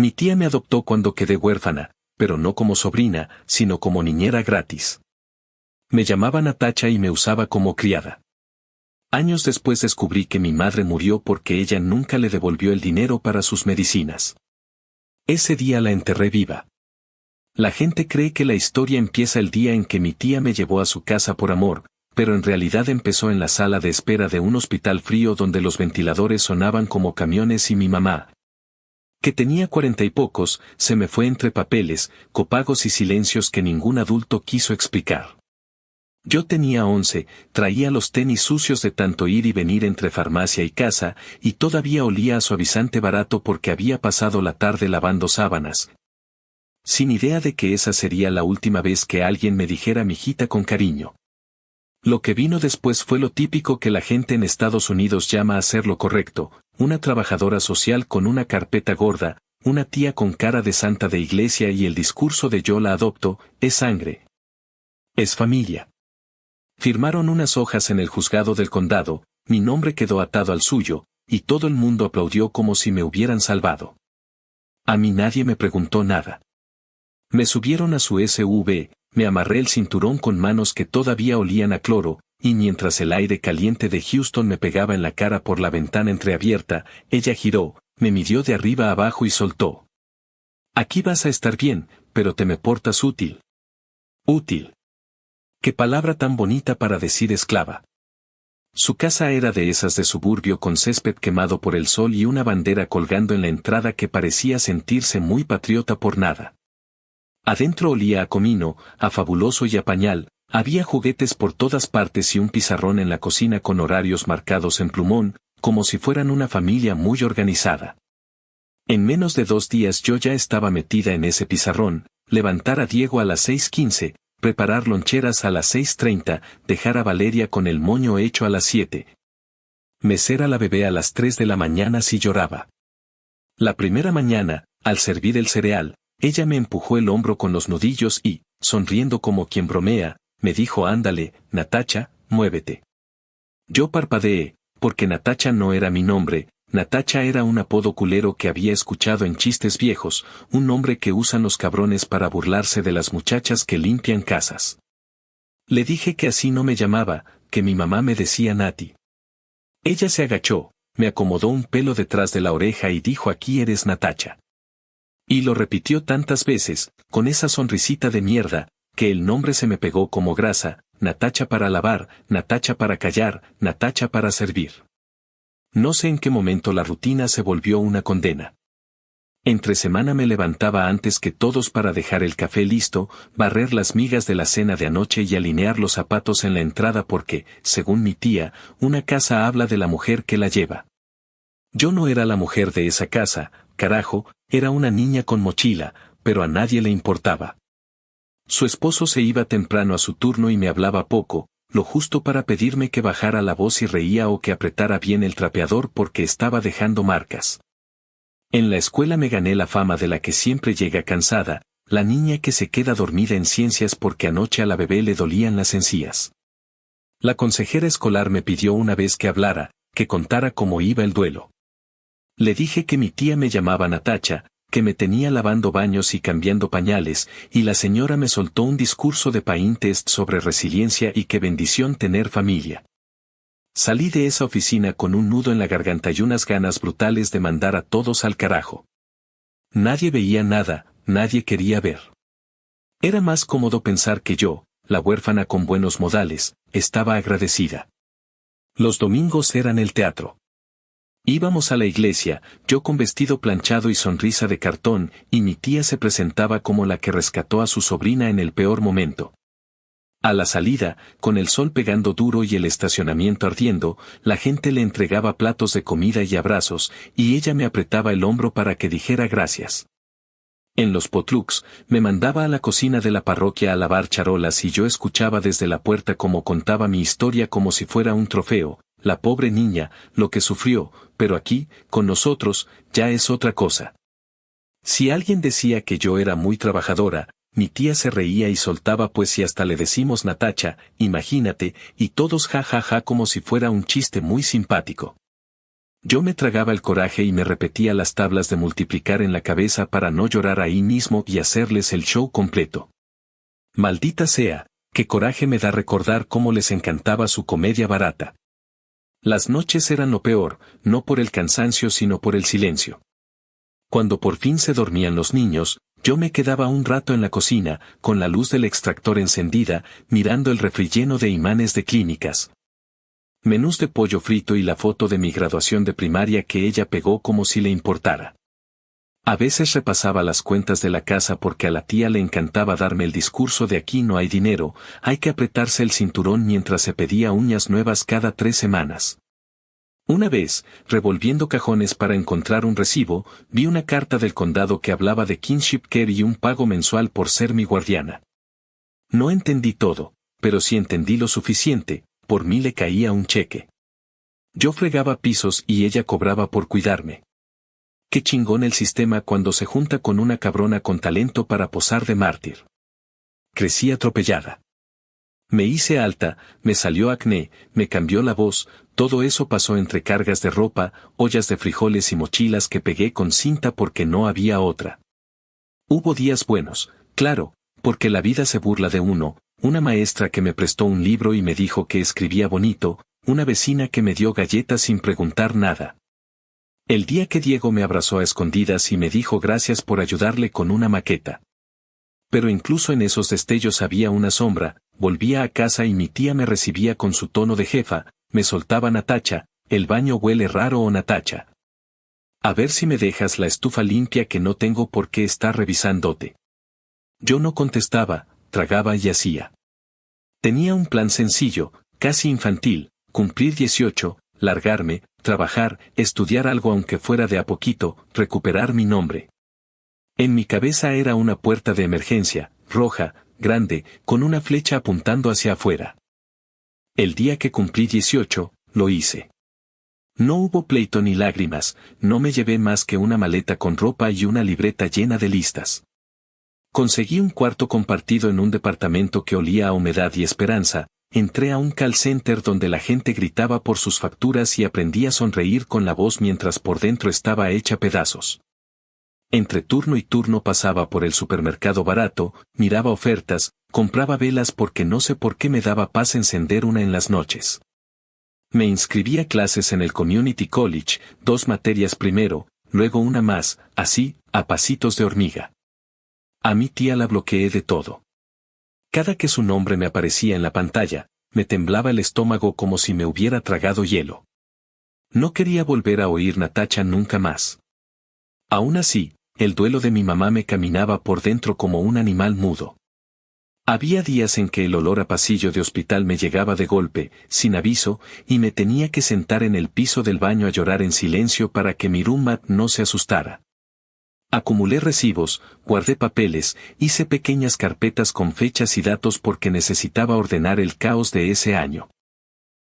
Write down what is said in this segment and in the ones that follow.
Mi tía me adoptó cuando quedé huérfana, pero no como sobrina, sino como niñera gratis. Me llamaba Natacha y me usaba como criada. Años después descubrí que mi madre murió porque ella nunca le devolvió el dinero para sus medicinas. Ese día la enterré viva. La gente cree que la historia empieza el día en que mi tía me llevó a su casa por amor, pero en realidad empezó en la sala de espera de un hospital frío donde los ventiladores sonaban como camiones y mi mamá, que tenía 40 y pocos, se me fue entre papeles, copagos y silencios que ningún adulto quiso explicar. Yo tenía 11, traía los tenis sucios de tanto ir y venir entre farmacia y casa, y todavía olía a suavizante barato porque había pasado la tarde lavando sábanas. Sin idea de que esa sería la última vez que alguien me dijera mijita con cariño. Lo que vino después fue lo típico que la gente en Estados Unidos llama hacer lo correcto, una trabajadora social con una carpeta gorda, una tía con cara de santa de iglesia y el discurso de yo la adopto, es sangre. Es familia. Firmaron unas hojas en el juzgado del condado, mi nombre quedó atado al suyo, y todo el mundo aplaudió como si me hubieran salvado. A mí nadie me preguntó nada. Me subieron a su SUV, me amarré el cinturón con manos que todavía olían a cloro, y mientras el aire caliente de Houston me pegaba en la cara por la ventana entreabierta, ella giró, me midió de arriba a abajo y soltó. Aquí vas a estar bien, pero te me portas útil. Útil. Qué palabra tan bonita para decir esclava. Su casa era de esas de suburbio con césped quemado por el sol y una bandera colgando en la entrada que parecía sentirse muy patriota por nada. Adentro olía a comino, a fabuloso y a pañal, había juguetes por todas partes y un pizarrón en la cocina con horarios marcados en plumón, como si fueran una familia muy organizada. En menos de 2 días yo ya estaba metida en ese pizarrón, levantar a Diego a las 6:15, preparar loncheras a las 6:30, dejar a Valeria con el moño hecho a las 7. Mecer a la bebé a las 3 de la mañana si lloraba. La primera mañana, al servir el cereal, ella me empujó el hombro con los nudillos y, sonriendo como quien bromea, me dijo ándale, Natacha, muévete. Yo parpadeé, porque Natacha no era mi nombre, Natacha era un apodo culero que había escuchado en chistes viejos, un nombre que usan los cabrones para burlarse de las muchachas que limpian casas. Le dije que así no me llamaba, que mi mamá me decía Nati. Ella se agachó, me acomodó un pelo detrás de la oreja y dijo aquí eres Natacha. Y lo repitió tantas veces, con esa sonrisita de mierda, que el nombre se me pegó como grasa, Natacha para lavar, Natacha para callar, Natacha para servir. No sé en qué momento la rutina se volvió una condena. Entre semana me levantaba antes que todos para dejar el café listo, barrer las migas de la cena de anoche y alinear los zapatos en la entrada porque, según mi tía, una casa habla de la mujer que la lleva. Yo no era la mujer de esa casa, carajo, era una niña con mochila, pero a nadie le importaba. Su esposo se iba temprano a su turno y me hablaba poco, lo justo para pedirme que bajara la voz si reía o que apretara bien el trapeador porque estaba dejando marcas. En la escuela me gané la fama de la que siempre llega cansada, la niña que se queda dormida en ciencias porque anoche a la bebé le dolían las encías. La consejera escolar me pidió una vez que hablara, que contara cómo iba el duelo. Le dije que mi tía me llamaba Natacha, que me tenía lavando baños y cambiando pañales, y la señora me soltó un discurso de Pain Test sobre resiliencia y qué bendición tener familia. Salí de esa oficina con un nudo en la garganta y unas ganas brutales de mandar a todos al carajo. Nadie veía nada, nadie quería ver. Era más cómodo pensar que yo, la huérfana con buenos modales, estaba agradecida. Los domingos eran el teatro. Íbamos a la iglesia, yo con vestido planchado y sonrisa de cartón, y mi tía se presentaba como la que rescató a su sobrina en el peor momento. A la salida, con el sol pegando duro y el estacionamiento ardiendo, la gente le entregaba platos de comida y abrazos, y ella me apretaba el hombro para que dijera gracias. En los potlucks, me mandaba a la cocina de la parroquia a lavar charolas y yo escuchaba desde la puerta cómo contaba mi historia como si fuera un trofeo, la pobre niña, lo que sufrió, pero aquí, con nosotros, ya es otra cosa. Si alguien decía que yo era muy trabajadora, mi tía se reía y soltaba pues si hasta le decimos Natacha, imagínate, y todos ja ja ja como si fuera un chiste muy simpático. Yo me tragaba el coraje y me repetía las tablas de multiplicar en la cabeza para no llorar ahí mismo y hacerles el show completo. Maldita sea, qué coraje me da recordar cómo les encantaba su comedia barata. Las noches eran lo peor, no por el cansancio sino por el silencio. Cuando por fin se dormían los niños, yo me quedaba un rato en la cocina, con la luz del extractor encendida, mirando el refri lleno de imanes de clínicas. Menús de pollo frito y la foto de mi graduación de primaria que ella pegó como si le importara. A veces repasaba las cuentas de la casa porque a la tía le encantaba darme el discurso de aquí no hay dinero, hay que apretarse el cinturón mientras se pedía uñas nuevas cada 3 semanas. Una vez, revolviendo cajones para encontrar un recibo, vi una carta del condado que hablaba de kinship care y un pago mensual por ser mi guardiana. No entendí todo, pero sí entendí lo suficiente, por mí le caía un cheque. Yo fregaba pisos y ella cobraba por cuidarme. Qué chingón el sistema cuando se junta con una cabrona con talento para posar de mártir. Crecí atropellada. Me hice alta, me salió acné, me cambió la voz, todo eso pasó entre cargas de ropa, ollas de frijoles y mochilas que pegué con cinta porque no había otra. Hubo días buenos, claro, porque la vida se burla de uno, una maestra que me prestó un libro y me dijo que escribía bonito, una vecina que me dio galletas sin preguntar nada. El día que Diego me abrazó a escondidas y me dijo gracias por ayudarle con una maqueta. Pero incluso en esos destellos había una sombra, volvía a casa y mi tía me recibía con su tono de jefa, me soltaba Natacha, el baño huele raro o Natacha. A ver si me dejas la estufa limpia que no tengo por qué estar revisándote. Yo no contestaba, tragaba y hacía. Tenía un plan sencillo, casi infantil, cumplir 18, largarme, trabajar, estudiar algo aunque fuera de a poquito, recuperar mi nombre. En mi cabeza era una puerta de emergencia, roja, grande, con una flecha apuntando hacia afuera. El día que cumplí 18, lo hice. No hubo pleito ni lágrimas, no me llevé más que una maleta con ropa y una libreta llena de listas. Conseguí un cuarto compartido en un departamento que olía a humedad y esperanza, entré a un call center donde la gente gritaba por sus facturas y aprendí a sonreír con la voz mientras por dentro estaba hecha pedazos. Entre turno y turno pasaba por el supermercado barato, miraba ofertas, compraba velas porque no sé por qué me daba paz encender una en las noches. Me inscribí a clases en el Community College, 2 materias primero, luego una más, así, a pasitos de hormiga. A mi tía la bloqueé de todo. Cada que su nombre me aparecía en la pantalla, me temblaba el estómago como si me hubiera tragado hielo. No quería volver a oír Natacha nunca más. Aún así, el duelo de mi mamá me caminaba por dentro como un animal mudo. Había días en que el olor a pasillo de hospital me llegaba de golpe, sin aviso, y me tenía que sentar en el piso del baño a llorar en silencio para que mi roommate no se asustara. Acumulé recibos, guardé papeles, hice pequeñas carpetas con fechas y datos porque necesitaba ordenar el caos de ese año.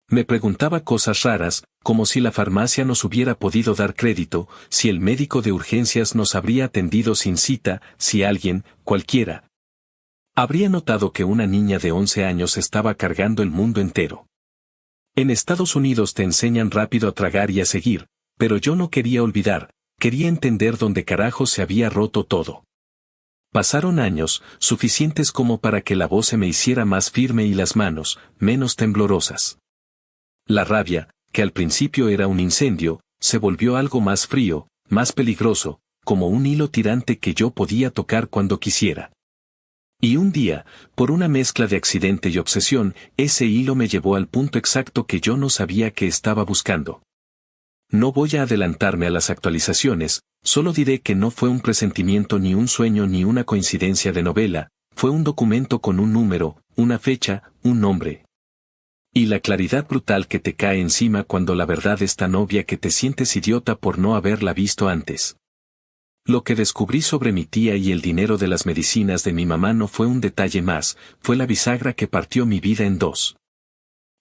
Me preguntaba cosas raras, como si la farmacia nos hubiera podido dar crédito, si el médico de urgencias nos habría atendido sin cita, si alguien, cualquiera, habría notado que una niña de 11 años estaba cargando el mundo entero. En Estados Unidos te enseñan rápido a tragar y a seguir, pero yo no quería olvidar, quería entender dónde carajo se había roto todo. Pasaron años, suficientes como para que la voz se me hiciera más firme y las manos, menos temblorosas. La rabia, que al principio era un incendio, se volvió algo más frío, más peligroso, como un hilo tirante que yo podía tocar cuando quisiera. Y un día, por una mezcla de accidente y obsesión, ese hilo me llevó al punto exacto que yo no sabía que estaba buscando. No voy a adelantarme a las actualizaciones, solo diré que no fue un presentimiento ni un sueño ni una coincidencia de novela, fue un documento con un número, una fecha, un nombre. Y la claridad brutal que te cae encima cuando la verdad es tan obvia que te sientes idiota por no haberla visto antes. Lo que descubrí sobre mi tía y el dinero de las medicinas de mi mamá no fue un detalle más, fue la bisagra que partió mi vida en dos.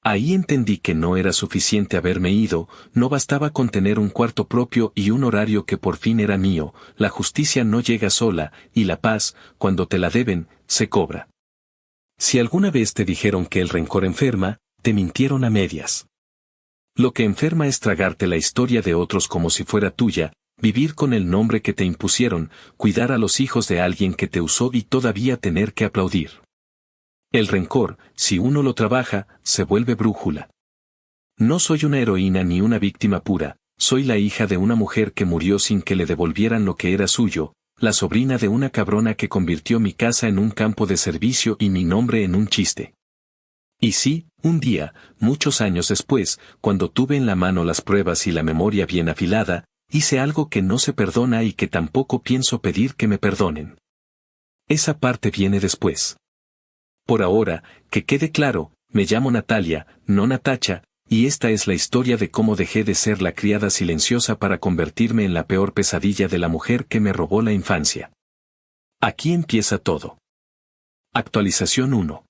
Ahí entendí que no era suficiente haberme ido, no bastaba con tener un cuarto propio y un horario que por fin era mío, la justicia no llega sola, y la paz, cuando te la deben, se cobra. Si alguna vez te dijeron que el rencor enferma, te mintieron a medias. Lo que enferma es tragarte la historia de otros como si fuera tuya, vivir con el nombre que te impusieron, cuidar a los hijos de alguien que te usó y todavía tener que aplaudir. El rencor, si uno lo trabaja, se vuelve brújula. No soy una heroína ni una víctima pura, soy la hija de una mujer que murió sin que le devolvieran lo que era suyo, la sobrina de una cabrona que convirtió mi casa en un campo de servicio y mi nombre en un chiste. Y sí, un día, muchos años después, cuando tuve en la mano las pruebas y la memoria bien afilada, hice algo que no se perdona y que tampoco pienso pedir que me perdonen. Esa parte viene después. Por ahora, que quede claro, me llamo Natalia, no Natacha, y esta es la historia de cómo dejé de ser la criada silenciosa para convertirme en la peor pesadilla de la mujer que me robó la infancia. Aquí empieza todo. Actualización 1.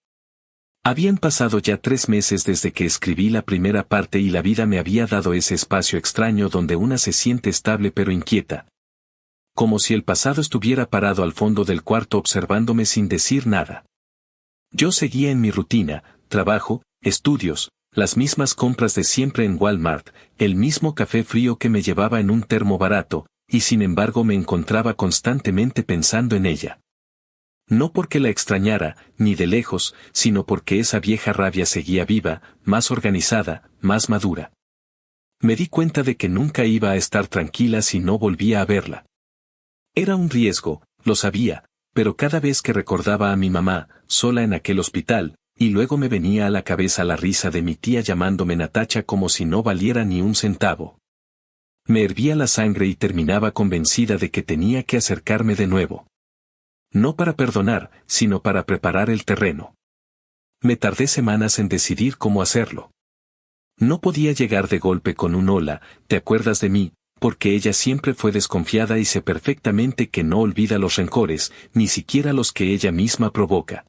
Habían pasado ya 3 meses desde que escribí la primera parte y la vida me había dado ese espacio extraño donde una se siente estable pero inquieta. Como si el pasado estuviera parado al fondo del cuarto observándome sin decir nada. Yo seguía en mi rutina, trabajo, estudios, las mismas compras de siempre en Walmart, el mismo café frío que me llevaba en un termo barato, y sin embargo me encontraba constantemente pensando en ella. No porque la extrañara, ni de lejos, sino porque esa vieja rabia seguía viva, más organizada, más madura. Me di cuenta de que nunca iba a estar tranquila si no volvía a verla. Era un riesgo, lo sabía, pero cada vez que recordaba a mi mamá, sola en aquel hospital, y luego me venía a la cabeza la risa de mi tía llamándome Natacha como si no valiera ni un centavo. Me hervía la sangre y terminaba convencida de que tenía que acercarme de nuevo. No para perdonar, sino para preparar el terreno. Me tardé semanas en decidir cómo hacerlo. No podía llegar de golpe con un hola, ¿te acuerdas de mí?, porque ella siempre fue desconfiada y sé perfectamente que no olvida los rencores, ni siquiera los que ella misma provoca.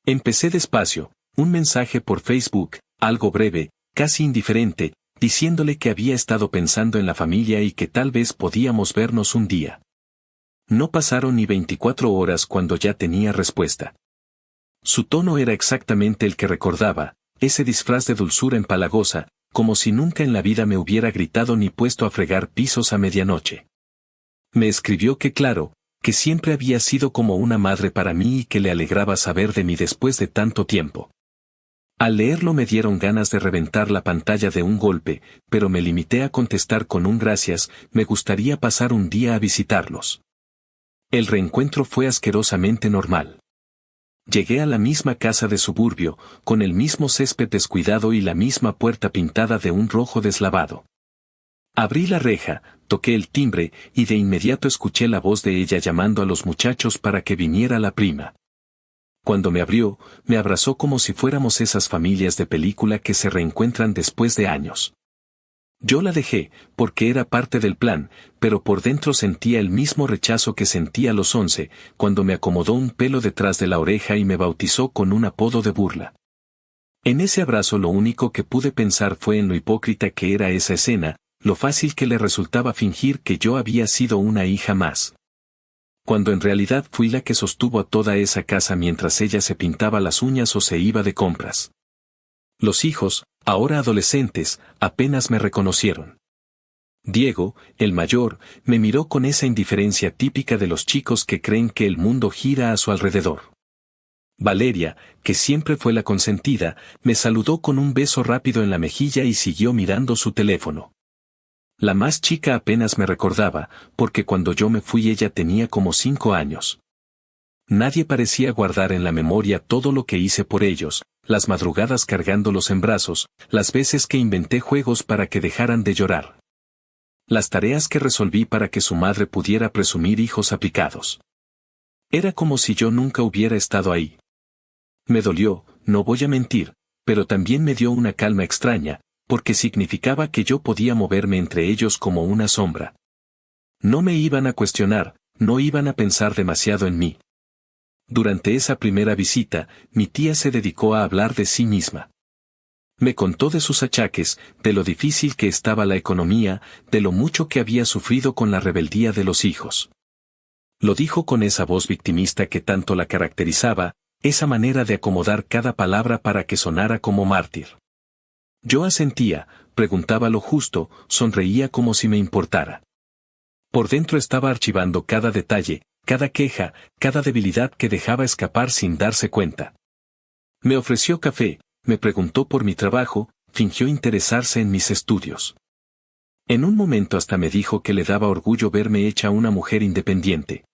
Empecé despacio, un mensaje por Facebook, algo breve, casi indiferente, diciéndole que había estado pensando en la familia y que tal vez podíamos vernos un día. No pasaron ni 24 horas cuando ya tenía respuesta. Su tono era exactamente el que recordaba, ese disfraz de dulzura empalagosa, como si nunca en la vida me hubiera gritado ni puesto a fregar pisos a medianoche. Me escribió que claro, que siempre había sido como una madre para mí y que le alegraba saber de mí después de tanto tiempo. Al leerlo me dieron ganas de reventar la pantalla de un golpe, pero me limité a contestar con un gracias, me gustaría pasar un día a visitarlos. El reencuentro fue asquerosamente normal. Llegué a la misma casa de suburbio, con el mismo césped descuidado y la misma puerta pintada de un rojo deslavado. Abrí la reja, toqué el timbre, y de inmediato escuché la voz de ella llamando a los muchachos para que viniera la prima. Cuando me abrió, me abrazó como si fuéramos esas familias de película que se reencuentran después de años. Yo la dejé, porque era parte del plan, pero por dentro sentía el mismo rechazo que sentía a los 11, cuando me acomodó un pelo detrás de la oreja y me bautizó con un apodo de burla. En ese abrazo lo único que pude pensar fue en lo hipócrita que era esa escena, lo fácil que le resultaba fingir que yo había sido una hija más. Cuando en realidad fui la que sostuvo a toda esa casa mientras ella se pintaba las uñas o se iba de compras. Los hijos, ahora adolescentes, apenas me reconocieron. Diego, el mayor, me miró con esa indiferencia típica de los chicos que creen que el mundo gira a su alrededor. Valeria, que siempre fue la consentida, me saludó con un beso rápido en la mejilla y siguió mirando su teléfono. La más chica apenas me recordaba, porque cuando yo me fui ella tenía como 5 años. Nadie parecía guardar en la memoria todo lo que hice por ellos, las madrugadas cargándolos en brazos, las veces que inventé juegos para que dejaran de llorar. Las tareas que resolví para que su madre pudiera presumir hijos aplicados. Era como si yo nunca hubiera estado ahí. Me dolió, no voy a mentir, pero también me dio una calma extraña, porque significaba que yo podía moverme entre ellos como una sombra. No me iban a cuestionar, no iban a pensar demasiado en mí. Durante esa primera visita, mi tía se dedicó a hablar de sí misma. Me contó de sus achaques, de lo difícil que estaba la economía, de lo mucho que había sufrido con la rebeldía de los hijos. Lo dijo con esa voz victimista que tanto la caracterizaba, esa manera de acomodar cada palabra para que sonara como mártir. Yo asentía, preguntaba lo justo, sonreía como si me importara. Por dentro estaba archivando cada detalle, cada queja, cada debilidad que dejaba escapar sin darse cuenta. Me ofreció café, me preguntó por mi trabajo, fingió interesarse en mis estudios. En un momento hasta me dijo que le daba orgullo verme hecha una mujer independiente.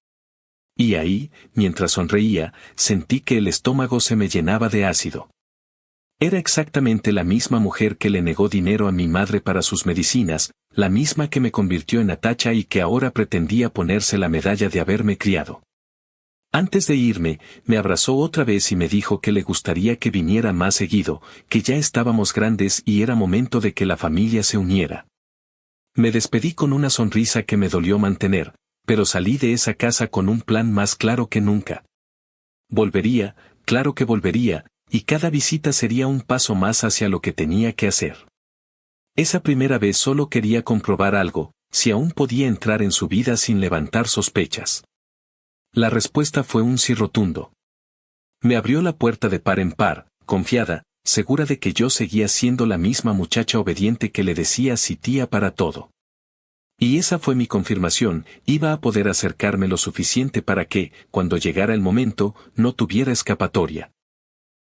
Y ahí, mientras sonreía, sentí que el estómago se me llenaba de ácido. Era exactamente la misma mujer que le negó dinero a mi madre para sus medicinas, la misma que me convirtió en Natacha y que ahora pretendía ponerse la medalla de haberme criado. Antes de irme, me abrazó otra vez y me dijo que le gustaría que viniera más seguido, que ya estábamos grandes y era momento de que la familia se uniera. Me despedí con una sonrisa que me dolió mantener, pero salí de esa casa con un plan más claro que nunca. Volvería, claro que volvería, y cada visita sería un paso más hacia lo que tenía que hacer. Esa primera vez solo quería comprobar algo, si aún podía entrar en su vida sin levantar sospechas. La respuesta fue un sí rotundo. Me abrió la puerta de par en par, confiada, segura de que yo seguía siendo la misma muchacha obediente que le decía sí tía para todo. Y esa fue mi confirmación, iba a poder acercarme lo suficiente para que, cuando llegara el momento, no tuviera escapatoria.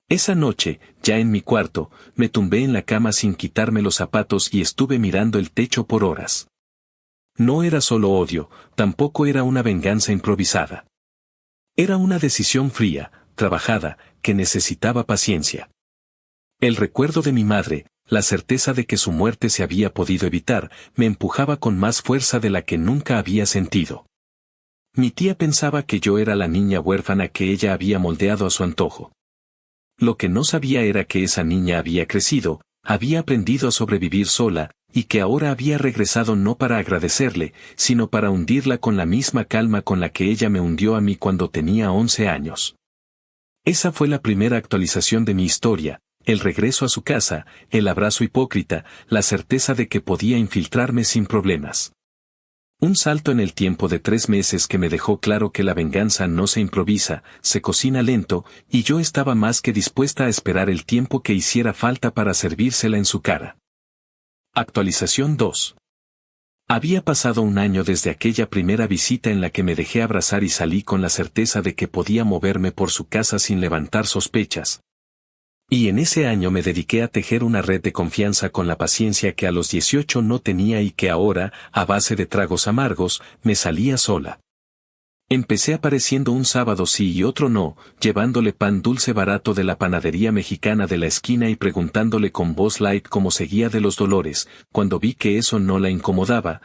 Esa noche, ya en mi cuarto, me tumbé en la cama sin quitarme los zapatos y estuve mirando el techo por horas. No era solo odio, tampoco era una venganza improvisada. Era una decisión fría, trabajada, que necesitaba paciencia. El recuerdo de mi madre, la certeza de que su muerte se había podido evitar, me empujaba con más fuerza de la que nunca había sentido. Mi tía pensaba que yo era la niña huérfana que ella había moldeado a su antojo. Lo que no sabía era que esa niña había crecido, había aprendido a sobrevivir sola, y que ahora había regresado no para agradecerle, sino para hundirla con la misma calma con la que ella me hundió a mí cuando tenía 11 años. Esa fue la primera actualización de mi historia, el regreso a su casa, el abrazo hipócrita, la certeza de que podía infiltrarme sin problemas. Un salto en el tiempo de 3 meses que me dejó claro que la venganza no se improvisa, se cocina lento, y yo estaba más que dispuesta a esperar el tiempo que hiciera falta para servírsela en su cara. Actualización 2. Había pasado un año desde aquella primera visita en la que me dejé abrazar y salí con la certeza de que podía moverme por su casa sin levantar sospechas. Y en ese año me dediqué a tejer una red de confianza con la paciencia que a los 18 no tenía y que ahora, a base de tragos amargos, me salía sola. Empecé apareciendo un sábado sí y otro no, llevándole pan dulce barato de la panadería mexicana de la esquina y preguntándole con voz light cómo seguía de los dolores. Cuando vi que eso no la incomodaba,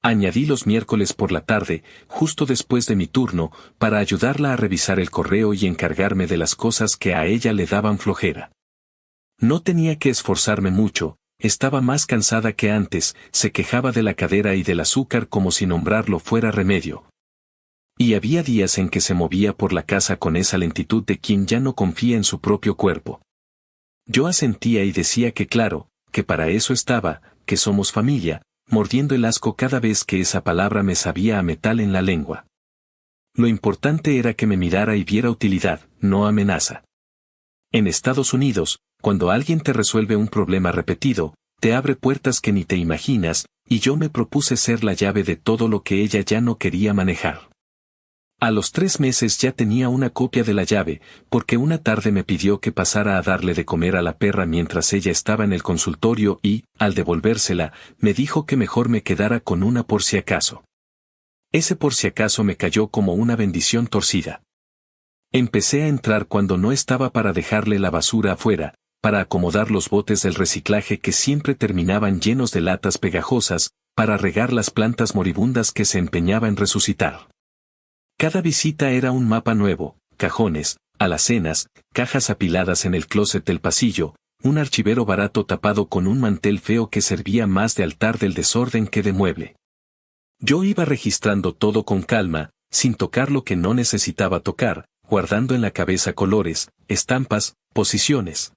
añadí los miércoles por la tarde, justo después de mi turno, para ayudarla a revisar el correo y encargarme de las cosas que a ella le daban flojera. No tenía que esforzarme mucho, estaba más cansada que antes, se quejaba de la cadera y del azúcar como si nombrarlo fuera remedio. Y había días en que se movía por la casa con esa lentitud de quien ya no confía en su propio cuerpo. Yo asentía y decía que claro, que para eso estaba, que somos familia, mordiendo el asco cada vez que esa palabra me sabía a metal en la lengua. Lo importante era que me mirara y viera utilidad, no amenaza. En Estados Unidos, cuando alguien te resuelve un problema repetido, te abre puertas que ni te imaginas, y yo me propuse ser la llave de todo lo que ella ya no quería manejar. A los 3 meses ya tenía una copia de la llave, porque una tarde me pidió que pasara a darle de comer a la perra mientras ella estaba en el consultorio y, al devolvérsela, me dijo que mejor me quedara con una por si acaso. Ese por si acaso me cayó como una bendición torcida. Empecé a entrar cuando no estaba para dejarle la basura afuera, para acomodar los botes del reciclaje que siempre terminaban llenos de latas pegajosas, para regar las plantas moribundas que se empeñaba en resucitar. Cada visita era un mapa nuevo, cajones, alacenas, cajas apiladas en el closet del pasillo, un archivero barato tapado con un mantel feo que servía más de altar del desorden que de mueble. Yo iba registrando todo con calma, sin tocar lo que no necesitaba tocar, guardando en la cabeza colores, estampas, posiciones.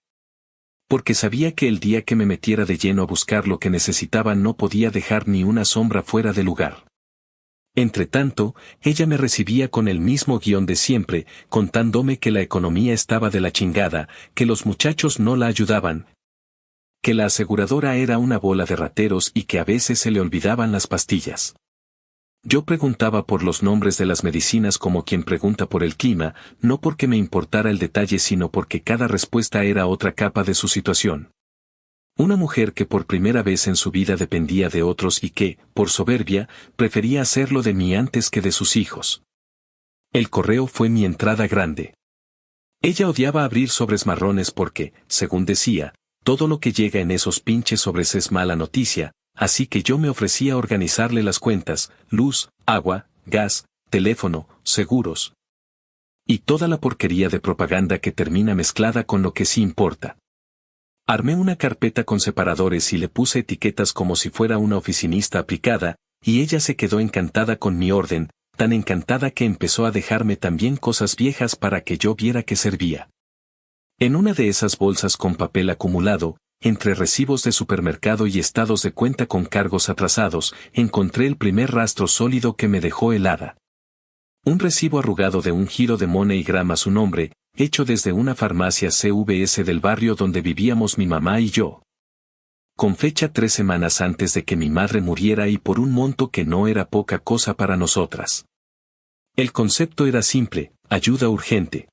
Porque sabía que el día que me metiera de lleno a buscar lo que necesitaba no podía dejar ni una sombra fuera de lugar. Entretanto, ella me recibía con el mismo guión de siempre, contándome que la economía estaba de la chingada, que los muchachos no la ayudaban, Que la aseguradora era una bola de rateros y que a veces se le olvidaban las pastillas. Yo preguntaba por los nombres de las medicinas como quien pregunta por el clima, no porque me importara el detalle sino porque cada respuesta era otra capa de su situación. Una mujer que por primera vez en su vida dependía de otros y que, por soberbia, prefería hacerlo de mí antes que de sus hijos. El correo fue mi entrada grande. Ella odiaba abrir sobres marrones porque, según decía, todo lo que llega en esos pinches sobres es mala noticia, así que yo me ofrecía a organizarle las cuentas, luz, agua, gas, teléfono, seguros. Y toda la porquería de propaganda que termina mezclada con lo que sí importa. Armé una carpeta con separadores y le puse etiquetas como si fuera una oficinista aplicada, y ella se quedó encantada con mi orden, tan encantada que empezó a dejarme también cosas viejas para que yo viera que servía. En una de esas bolsas con papel acumulado, entre recibos de supermercado y estados de cuenta con cargos atrasados, encontré el primer rastro sólido que me dejó helada. Un recibo arrugado de un giro de MoneyGram a su nombre, hecho desde una farmacia CVS del barrio donde vivíamos mi mamá y yo. Con fecha 3 semanas antes de que mi madre muriera y por un monto que no era poca cosa para nosotras. El concepto era simple, ayuda urgente.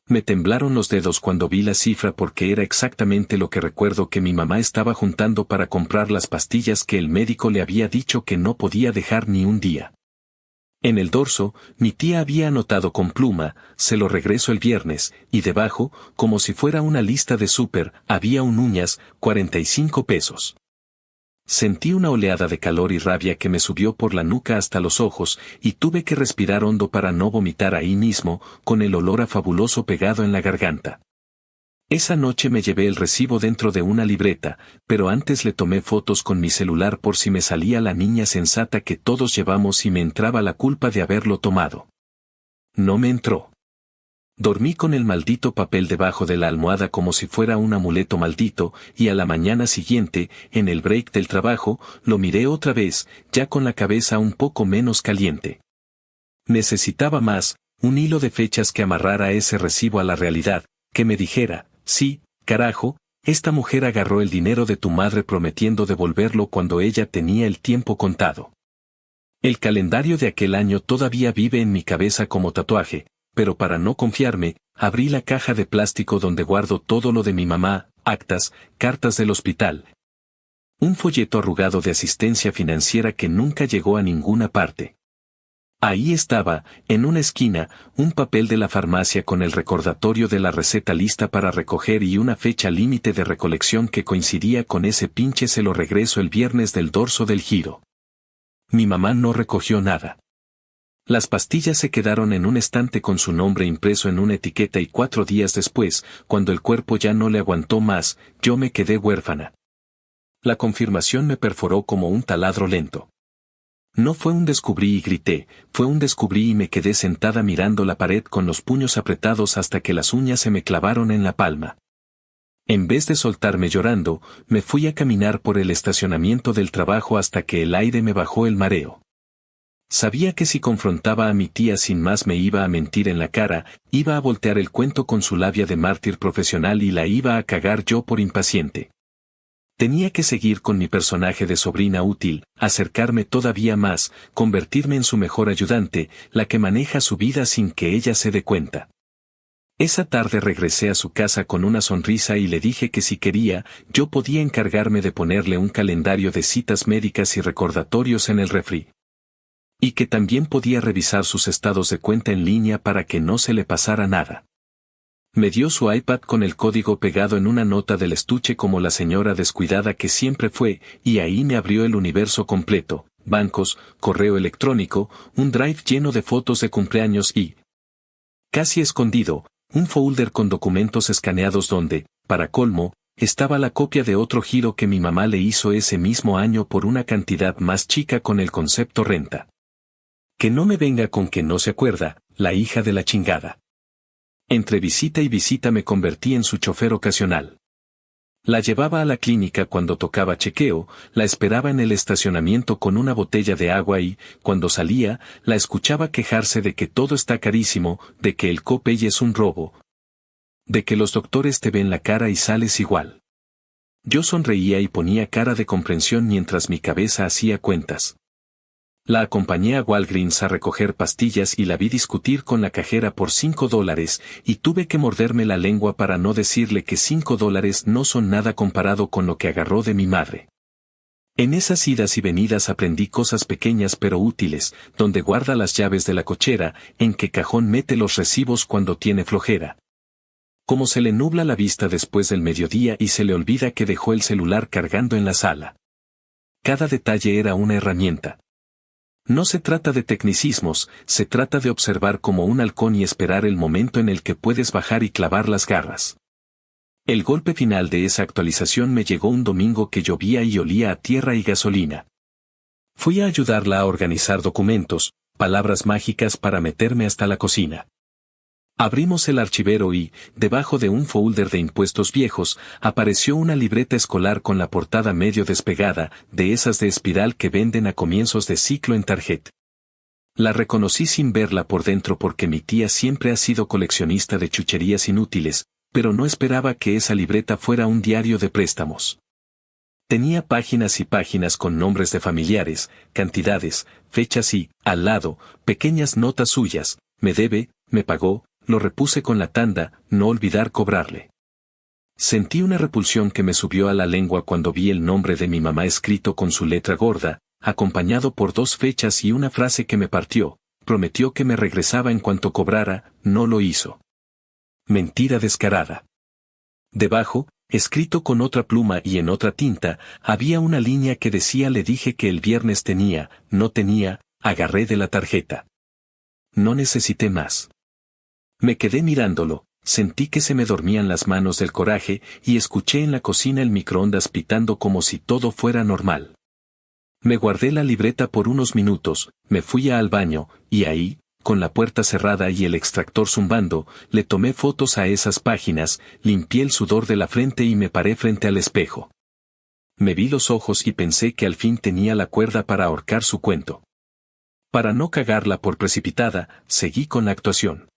Me temblaron los dedos cuando vi la cifra porque era exactamente lo que recuerdo que mi mamá estaba juntando para comprar las pastillas que el médico le había dicho que no podía dejar ni un día. En el dorso, mi tía había anotado con pluma, se lo regreso el viernes, y debajo, como si fuera una lista de súper, había un uñas, 45 pesos. Sentí una oleada de calor y rabia que me subió por la nuca hasta los ojos, y tuve que respirar hondo para no vomitar ahí mismo, con el olor a fabuloso pegado en la garganta. Esa noche me llevé el recibo dentro de una libreta, pero antes le tomé fotos con mi celular por si me salía la niña sensata que todos llevamos y me entraba la culpa de haberlo tomado. No me entró. Dormí con el maldito papel debajo de la almohada como si fuera un amuleto maldito, y a la mañana siguiente, en el break del trabajo, lo miré otra vez, ya con la cabeza un poco menos caliente. Necesitaba más, un hilo de fechas que amarrara ese recibo a la realidad, que me dijera, sí, carajo, esta mujer agarró el dinero de tu madre prometiendo devolverlo cuando ella tenía el tiempo contado. El calendario de aquel año todavía vive en mi cabeza como tatuaje, pero para no confiarme, abrí la caja de plástico donde guardo todo lo de mi mamá, actas, cartas del hospital. Un folleto arrugado de asistencia financiera que nunca llegó a ninguna parte. Ahí estaba, en una esquina, un papel de la farmacia con el recordatorio de la receta lista para recoger y una fecha límite de recolección que coincidía con ese pinche se lo regreso el viernes del dorso del giro. Mi mamá no recogió nada. Las pastillas se quedaron en un estante con su nombre impreso en una etiqueta y 4 días después, cuando el cuerpo ya no le aguantó más, yo me quedé huérfana. La confirmación me perforó como un taladro lento. No fue un descubrí y grité, fue un descubrí y me quedé sentada mirando la pared con los puños apretados hasta que las uñas se me clavaron en la palma. En vez de soltarme llorando, me fui a caminar por el estacionamiento del trabajo hasta que el aire me bajó el mareo. Sabía que si confrontaba a mi tía sin más me iba a mentir en la cara, iba a voltear el cuento con su labia de mártir profesional y la iba a cagar yo por impaciente. Tenía que seguir con mi personaje de sobrina útil, acercarme todavía más, convertirme en su mejor ayudante, la que maneja su vida sin que ella se dé cuenta. Esa tarde regresé a su casa con una sonrisa y le dije que si quería, yo podía encargarme de ponerle un calendario de citas médicas y recordatorios en el refri. Y que también podía revisar sus estados de cuenta en línea para que no se le pasara nada. Me dio su iPad con el código pegado en una nota del estuche como la señora descuidada que siempre fue, y ahí me abrió el universo completo, bancos, correo electrónico, un drive lleno de fotos de cumpleaños y, casi escondido, un folder con documentos escaneados donde, para colmo, estaba la copia de otro giro que mi mamá le hizo ese mismo año por una cantidad más chica con el concepto renta. Que no me venga con que no se acuerda, la hija de la chingada. Entre visita y visita me convertí en su chofer ocasional. La llevaba a la clínica cuando tocaba chequeo, la esperaba en el estacionamiento con una botella de agua y, cuando salía, la escuchaba quejarse de que todo está carísimo, de que el copay es un robo. De que los doctores te ven la cara y sales igual. Yo sonreía y ponía cara de comprensión mientras mi cabeza hacía cuentas. La acompañé a Walgreens a recoger pastillas y la vi discutir con la cajera por $5 y tuve que morderme la lengua para no decirle que $5 no son nada comparado con lo que agarró de mi madre. En esas idas y venidas aprendí cosas pequeñas pero útiles, donde guarda las llaves de la cochera, en qué cajón mete los recibos cuando tiene flojera. Cómo se le nubla la vista después del mediodía y se le olvida que dejó el celular cargando en la sala. Cada detalle era una herramienta. No se trata de tecnicismos, se trata de observar como un halcón y esperar el momento en el que puedes bajar y clavar las garras. El golpe final de esa actualización me llegó un domingo que llovía y olía a tierra y gasolina. Fui a ayudarla a organizar documentos, palabras mágicas para meterme hasta la cocina. Abrimos el archivero y, debajo de un folder de impuestos viejos, apareció una libreta escolar con la portada medio despegada, de esas de espiral que venden a comienzos de ciclo en Target. La reconocí sin verla por dentro porque mi tía siempre ha sido coleccionista de chucherías inútiles, pero no esperaba que esa libreta fuera un diario de préstamos. Tenía páginas y páginas con nombres de familiares, cantidades, fechas y, al lado, pequeñas notas suyas: me debe, me pagó, lo repuse con la tanda, no olvidar cobrarle. Sentí una repulsión que me subió a la lengua cuando vi el nombre de mi mamá escrito con su letra gorda, acompañado por 2 fechas y una frase que me partió: prometió que me regresaba en cuanto cobrara, no lo hizo. Mentira descarada. Debajo, escrito con otra pluma y en otra tinta, había una línea que decía: le dije que el viernes tenía, no tenía, agarré de la tarjeta. No necesité más. Me quedé mirándolo, sentí que se me dormían las manos del coraje y escuché en la cocina el microondas pitando como si todo fuera normal. Me guardé la libreta por unos minutos, me fui al baño, y ahí, con la puerta cerrada y el extractor zumbando, le tomé fotos a esas páginas, limpié el sudor de la frente y me paré frente al espejo. Me vi los ojos y pensé que al fin tenía la cuerda para ahorcar su cuento. Para no cagarla por precipitada, seguí con la actuación.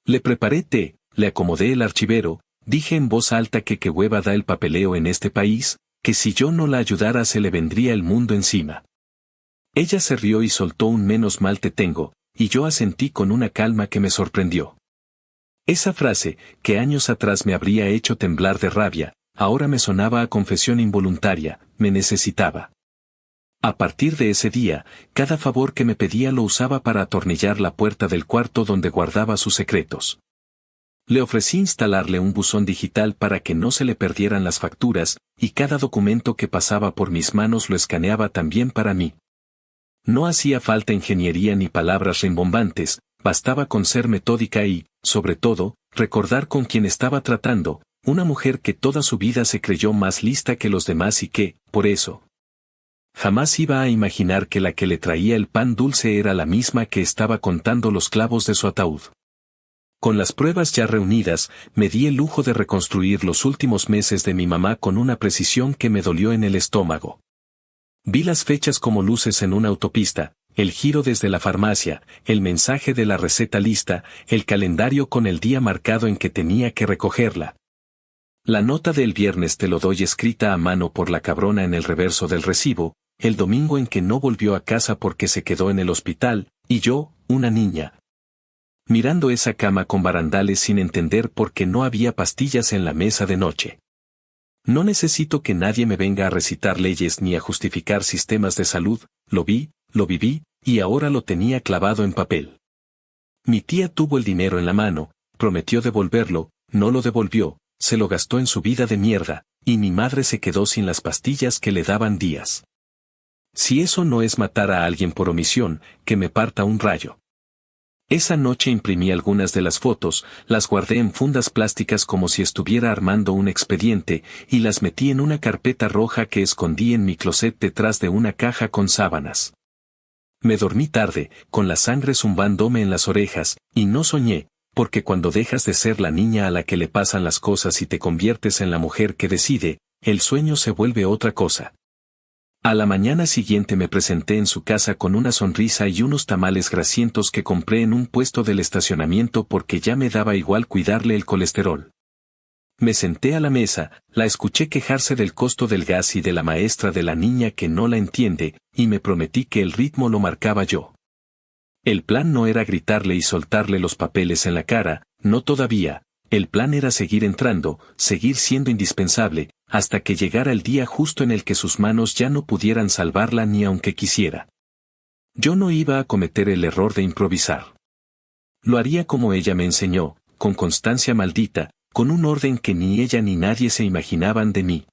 Le preparé té, le acomodé el archivero, dije en voz alta que qué hueva da el papeleo en este país, que si yo no la ayudara se le vendría el mundo encima. Ella se rió y soltó un menos mal te tengo, y yo asentí con una calma que me sorprendió. Esa frase, que años atrás me habría hecho temblar de rabia, ahora me sonaba a confesión involuntaria: me necesitaba. A partir de ese día, cada favor que me pedía lo usaba para atornillar la puerta del cuarto donde guardaba sus secretos. Le ofrecí instalarle un buzón digital para que no se le perdieran las facturas, y cada documento que pasaba por mis manos lo escaneaba también para mí. No hacía falta ingeniería ni palabras rimbombantes, bastaba con ser metódica y, sobre todo, recordar con quién estaba tratando, una mujer que toda su vida se creyó más lista que los demás y que, por eso, jamás iba a imaginar que la que le traía el pan dulce era la misma que estaba contando los clavos de su ataúd. Con las pruebas ya reunidas, me di el lujo de reconstruir los últimos meses de mi mamá con una precisión que me dolió en el estómago. Vi las fechas como luces en una autopista, el giro desde la farmacia, el mensaje de la receta lista, el calendario con el día marcado en que tenía que recogerla. La nota del viernes te lo doy escrita a mano por la cabrona en el reverso del recibo, el domingo en que no volvió a casa porque se quedó en el hospital, y yo, una niña, mirando esa cama con barandales sin entender por qué no había pastillas en la mesa de noche. No necesito que nadie me venga a recitar leyes ni a justificar sistemas de salud, lo vi, lo viví, y ahora lo tenía clavado en papel. Mi tía tuvo el dinero en la mano, prometió devolverlo, no lo devolvió, se lo gastó en su vida de mierda, y mi madre se quedó sin las pastillas que le daban días. Si eso no es matar a alguien por omisión, que me parta un rayo. Esa noche imprimí algunas de las fotos, las guardé en fundas plásticas como si estuviera armando un expediente, y las metí en una carpeta roja que escondí en mi closet detrás de una caja con sábanas. Me dormí tarde, con la sangre zumbándome en las orejas, y no soñé, porque cuando dejas de ser la niña a la que le pasan las cosas y te conviertes en la mujer que decide, el sueño se vuelve otra cosa. A la mañana siguiente me presenté en su casa con una sonrisa y unos tamales grasientos que compré en un puesto del estacionamiento porque ya me daba igual cuidarle el colesterol. Me senté a la mesa, la escuché quejarse del costo del gas y de la maestra de la niña que no la entiende, y me prometí que el ritmo lo marcaba yo. El plan no era gritarle y soltarle los papeles en la cara, no todavía, el plan era seguir entrando, seguir siendo indispensable, hasta que llegara el día justo en el que sus manos ya no pudieran salvarla ni aunque quisiera. Yo no iba a cometer el error de improvisar. Lo haría como ella me enseñó, con constancia maldita, con un orden que ni ella ni nadie se imaginaban de mí.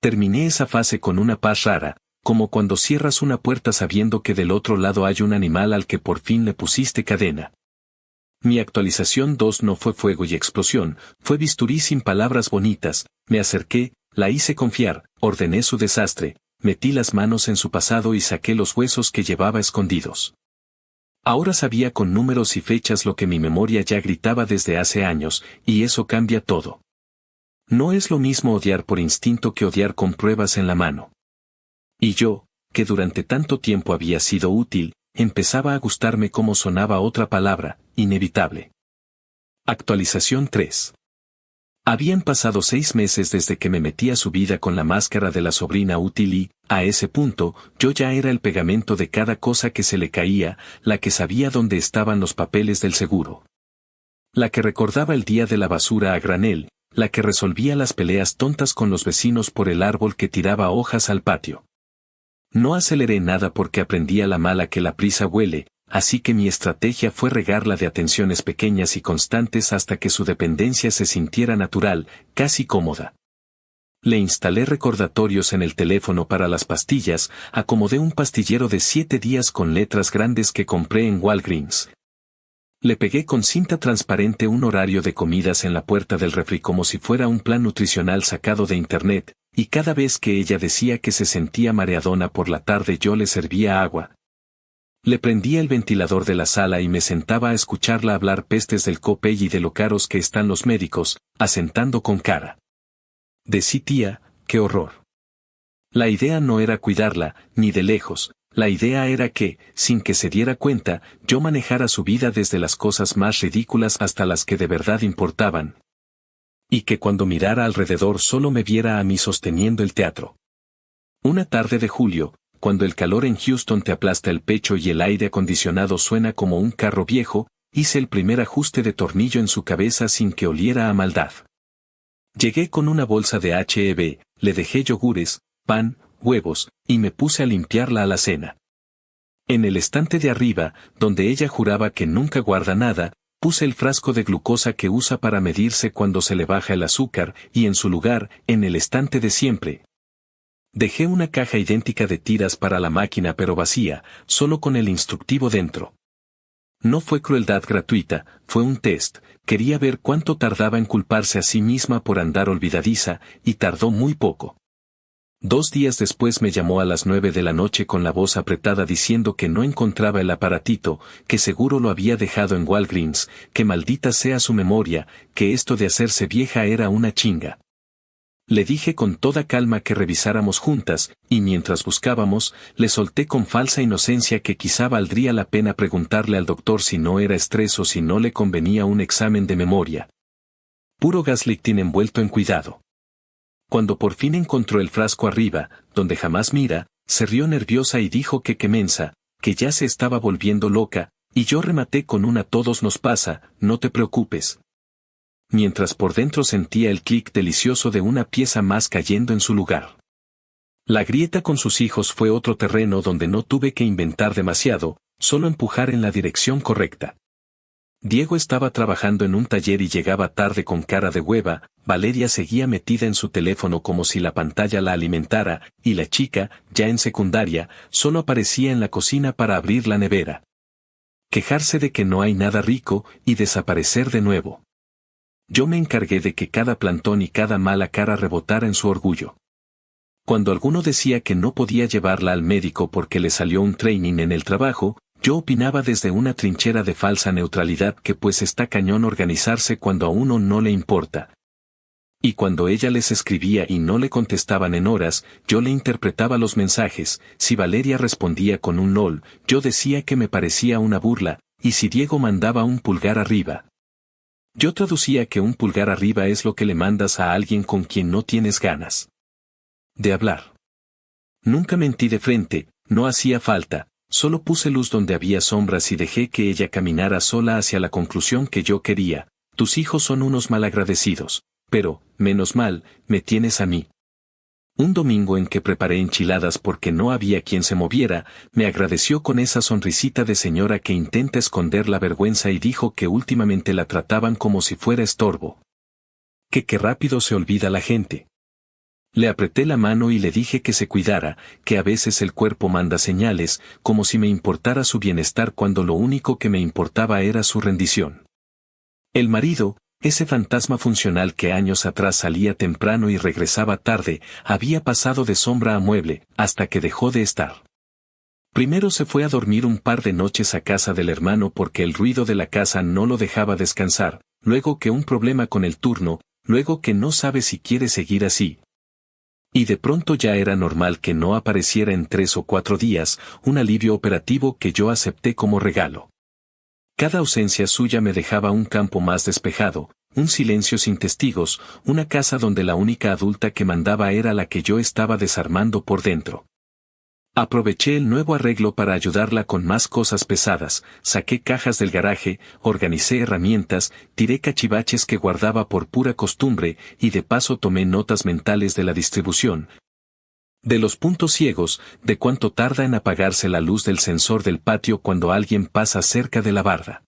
Terminé esa fase con una paz rara, como cuando cierras una puerta sabiendo que del otro lado hay un animal al que por fin le pusiste cadena. Mi actualización 2 no fue fuego y explosión, fue bisturí sin palabras bonitas, me acerqué, la hice confiar, ordené su desastre, metí las manos en su pasado y saqué los huesos que llevaba escondidos. Ahora sabía con números y fechas lo que mi memoria ya gritaba desde hace años, y eso cambia todo. No es lo mismo odiar por instinto que odiar con pruebas en la mano. Y yo, que durante tanto tiempo había sido útil, empezaba a gustarme cómo sonaba otra palabra, inevitable. Actualización 3. Habían pasado 6 meses desde que me metí a su vida con la máscara de la sobrina útil y, a ese punto, yo ya era el pegamento de cada cosa que se le caía, la que sabía dónde estaban los papeles del seguro. La que recordaba el día de la basura a granel, la que resolvía las peleas tontas con los vecinos por el árbol que tiraba hojas al patio. No aceleré nada porque aprendí a la mala que la prisa huele, así que mi estrategia fue regarla de atenciones pequeñas y constantes hasta que su dependencia se sintiera natural, casi cómoda. Le instalé recordatorios en el teléfono para las pastillas, acomodé un pastillero de 7 días con letras grandes que compré en Walgreens. Le pegué con cinta transparente un horario de comidas en la puerta del refri como si fuera un plan nutricional sacado de internet, y cada vez que ella decía que se sentía mareadona por la tarde yo le servía agua. Le prendía el ventilador de la sala y me sentaba a escucharla hablar pestes del copay y de lo caros que están los médicos, asentando con cara de sí tía, qué horror. La idea no era cuidarla, ni de lejos, la idea era que, sin que se diera cuenta, yo manejara su vida desde las cosas más ridículas hasta las que de verdad importaban. Y que cuando mirara alrededor solo me viera a mí sosteniendo el teatro. Una tarde de julio, cuando el calor en Houston te aplasta el pecho y el aire acondicionado suena como un carro viejo, hice el primer ajuste de tornillo en su cabeza sin que oliera a maldad. Llegué con una bolsa de H.E.B., le dejé yogures, pan, huevos, y me puse a limpiar la alacena. En el estante de arriba, donde ella juraba que nunca guarda nada, puse el frasco de glucosa que usa para medirse cuando se le baja el azúcar, y en su lugar, en el estante de siempre, dejé una caja idéntica de tiras para la máquina pero vacía, solo con el instructivo dentro. No fue crueldad gratuita, fue un test, quería ver cuánto tardaba en culparse a sí misma por andar olvidadiza, y tardó muy poco. 2 días después me llamó a las 9 de la noche con la voz apretada diciendo que no encontraba el aparatito, que seguro lo había dejado en Walgreens, que maldita sea su memoria, que esto de hacerse vieja era una chinga. Le dije con toda calma que revisáramos juntas, y mientras buscábamos, le solté con falsa inocencia que quizá valdría la pena preguntarle al doctor si no era estrés o si no le convenía un examen de memoria. Puro gaslighting envuelto en cuidado. Cuando por fin encontró el frasco arriba, donde jamás mira, se rió nerviosa y dijo que qué mensa, que ya se estaba volviendo loca, y yo rematé con una todos nos pasa, no te preocupes. Mientras por dentro sentía el clic delicioso de una pieza más cayendo en su lugar. La grieta con sus hijos fue otro terreno donde no tuve que inventar demasiado, solo empujar en la dirección correcta. Diego estaba trabajando en un taller y llegaba tarde con cara de hueva, Valeria seguía metida en su teléfono como si la pantalla la alimentara, y la chica, ya en secundaria, solo aparecía en la cocina para abrir la nevera. Quejarse de que no hay nada rico, y desaparecer de nuevo. Yo me encargué de que cada plantón y cada mala cara rebotara en su orgullo. Cuando alguno decía que no podía llevarla al médico porque le salió un training en el trabajo, yo opinaba desde una trinchera de falsa neutralidad que pues está cañón organizarse cuando a uno no le importa. Y cuando ella les escribía y no le contestaban en horas, yo le interpretaba los mensajes, si Valeria respondía con un LOL, yo decía que me parecía una burla, y si Diego mandaba un pulgar arriba. Yo traducía que un pulgar arriba es lo que le mandas a alguien con quien no tienes ganas de hablar. Nunca mentí de frente, no hacía falta, solo puse luz donde había sombras y dejé que ella caminara sola hacia la conclusión que yo quería. Tus hijos son unos malagradecidos, pero, menos mal, me tienes a mí. Un domingo en que preparé enchiladas porque no había quien se moviera, me agradeció con esa sonrisita de señora que intenta esconder la vergüenza y dijo que últimamente la trataban como si fuera estorbo. Que qué rápido se olvida la gente. Le apreté la mano y le dije que se cuidara, que a veces el cuerpo manda señales, como si me importara su bienestar cuando lo único que me importaba era su rendición. El marido, ese fantasma funcional que años atrás salía temprano y regresaba tarde, había pasado de sombra a mueble, hasta que dejó de estar. Primero se fue a dormir un par de noches a casa del hermano porque el ruido de la casa no lo dejaba descansar, luego que un problema con el turno, luego que no sabe si quiere seguir así. Y de pronto ya era normal que no apareciera en 3 o 4 días, un alivio operativo que yo acepté como regalo. Cada ausencia suya me dejaba un campo más despejado, un silencio sin testigos, una casa donde la única adulta que mandaba era la que yo estaba desarmando por dentro. Aproveché el nuevo arreglo para ayudarla con más cosas pesadas, saqué cajas del garaje, organicé herramientas, tiré cachivaches que guardaba por pura costumbre y de paso tomé notas mentales de la distribución, de los puntos ciegos, de cuánto tarda en apagarse la luz del sensor del patio cuando alguien pasa cerca de la barda.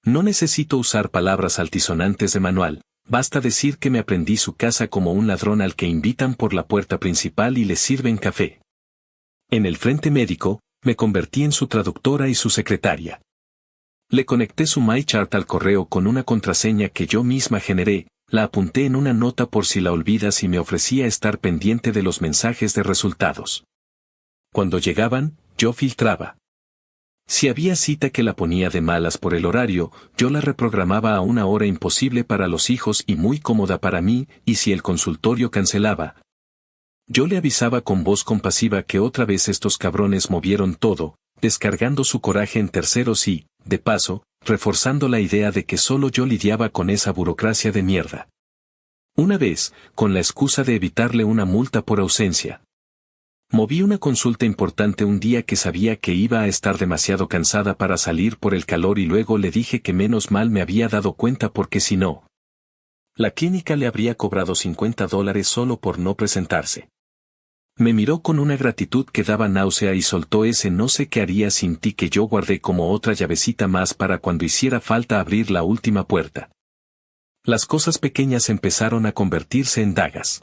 No necesito usar palabras altisonantes de manual, basta decir que me aprendí su casa como un ladrón al que invitan por la puerta principal y le sirven café. En el frente médico, me convertí en su traductora y su secretaria. Le conecté su MyChart al correo con una contraseña que yo misma generé, la apunté en una nota por si la olvidas y me ofrecía estar pendiente de los mensajes de resultados. Cuando llegaban, yo filtraba. Si había cita que la ponía de malas por el horario, yo la reprogramaba a una hora imposible para los hijos y muy cómoda para mí, y si el consultorio cancelaba, yo le avisaba con voz compasiva que otra vez estos cabrones movieron todo, descargando su coraje en terceros y, de paso, reforzando la idea de que solo yo lidiaba con esa burocracia de mierda. Una vez, con la excusa de evitarle una multa por ausencia, moví una consulta importante un día que sabía que iba a estar demasiado cansada para salir por el calor y luego le dije que menos mal me había dado cuenta porque si no, la clínica le habría cobrado $50 solo por no presentarse. Me miró con una gratitud que daba náusea y soltó ese no sé qué haría sin ti que yo guardé como otra llavecita más para cuando hiciera falta abrir la última puerta. Las cosas pequeñas empezaron a convertirse en dagas.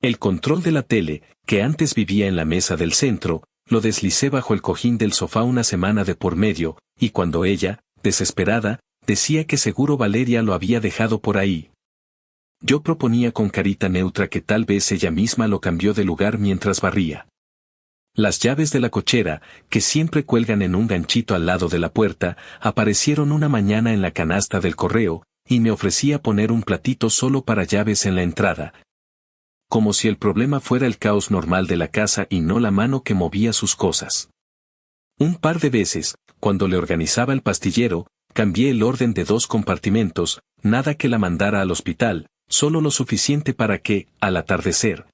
El control de la tele, que antes vivía en la mesa del centro, lo deslicé bajo el cojín del sofá una semana de por medio, y cuando ella, desesperada, decía que seguro Valeria lo había dejado por ahí, yo proponía con carita neutra que tal vez ella misma lo cambió de lugar mientras barría. Las llaves de la cochera, que siempre cuelgan en un ganchito al lado de la puerta, aparecieron una mañana en la canasta del correo, y me ofrecía poner un platito solo para llaves en la entrada. Como si el problema fuera el caos normal de la casa y no la mano que movía sus cosas. Un par de veces, cuando le organizaba el pastillero, cambié el orden de 2 compartimentos, nada que la mandara al hospital, solo lo suficiente para que, al atardecer,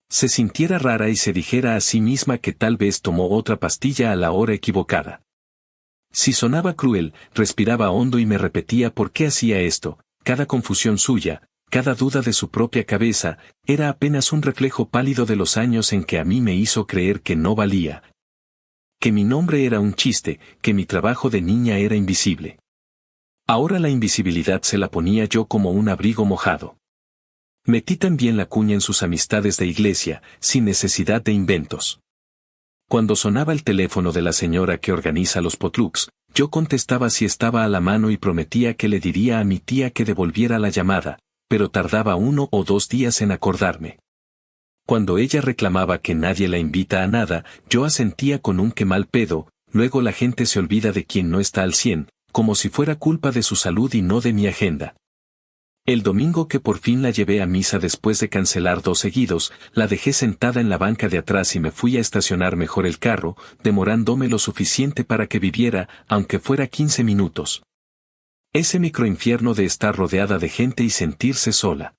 se sintiera rara y se dijera a sí misma que tal vez tomó otra pastilla a la hora equivocada. Si sonaba cruel, respiraba hondo y me repetía por qué hacía esto, cada confusión suya, cada duda de su propia cabeza, era apenas un reflejo pálido de los años en que a mí me hizo creer que no valía. Que mi nombre era un chiste, que mi trabajo de niña era invisible. Ahora la invisibilidad se la ponía yo como un abrigo mojado. Metí también la cuña en sus amistades de iglesia, sin necesidad de inventos. Cuando sonaba el teléfono de la señora que organiza los potlucks, yo contestaba si estaba a la mano y prometía que le diría a mi tía que devolviera la llamada, pero tardaba 1 o 2 días en acordarme. Cuando ella reclamaba que nadie la invita a nada, yo asentía con un qué mal pedo, luego la gente se olvida de quien no está al 100, como si fuera culpa de su salud y no de mi agenda. El domingo que por fin la llevé a misa después de cancelar 2 seguidos, la dejé sentada en la banca de atrás y me fui a estacionar mejor el carro, demorándome lo suficiente para que viviera, aunque fuera 15 minutos. Ese microinfierno de estar rodeada de gente y sentirse sola.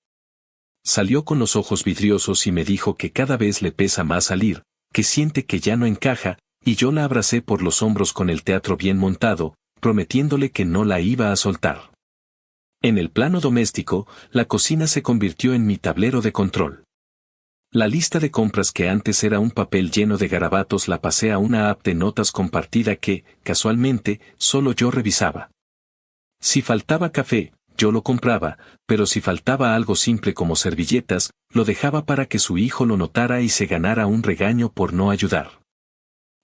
Salió con los ojos vidriosos y me dijo que cada vez le pesa más salir, que siente que ya no encaja, y yo la abracé por los hombros con el teatro bien montado, prometiéndole que no la iba a soltar. En el plano doméstico, la cocina se convirtió en mi tablero de control. La lista de compras que antes era un papel lleno de garabatos la pasé a una app de notas compartida que, casualmente, solo yo revisaba. Si faltaba café, yo lo compraba, pero si faltaba algo simple como servilletas, lo dejaba para que su hijo lo notara y se ganara un regaño por no ayudar.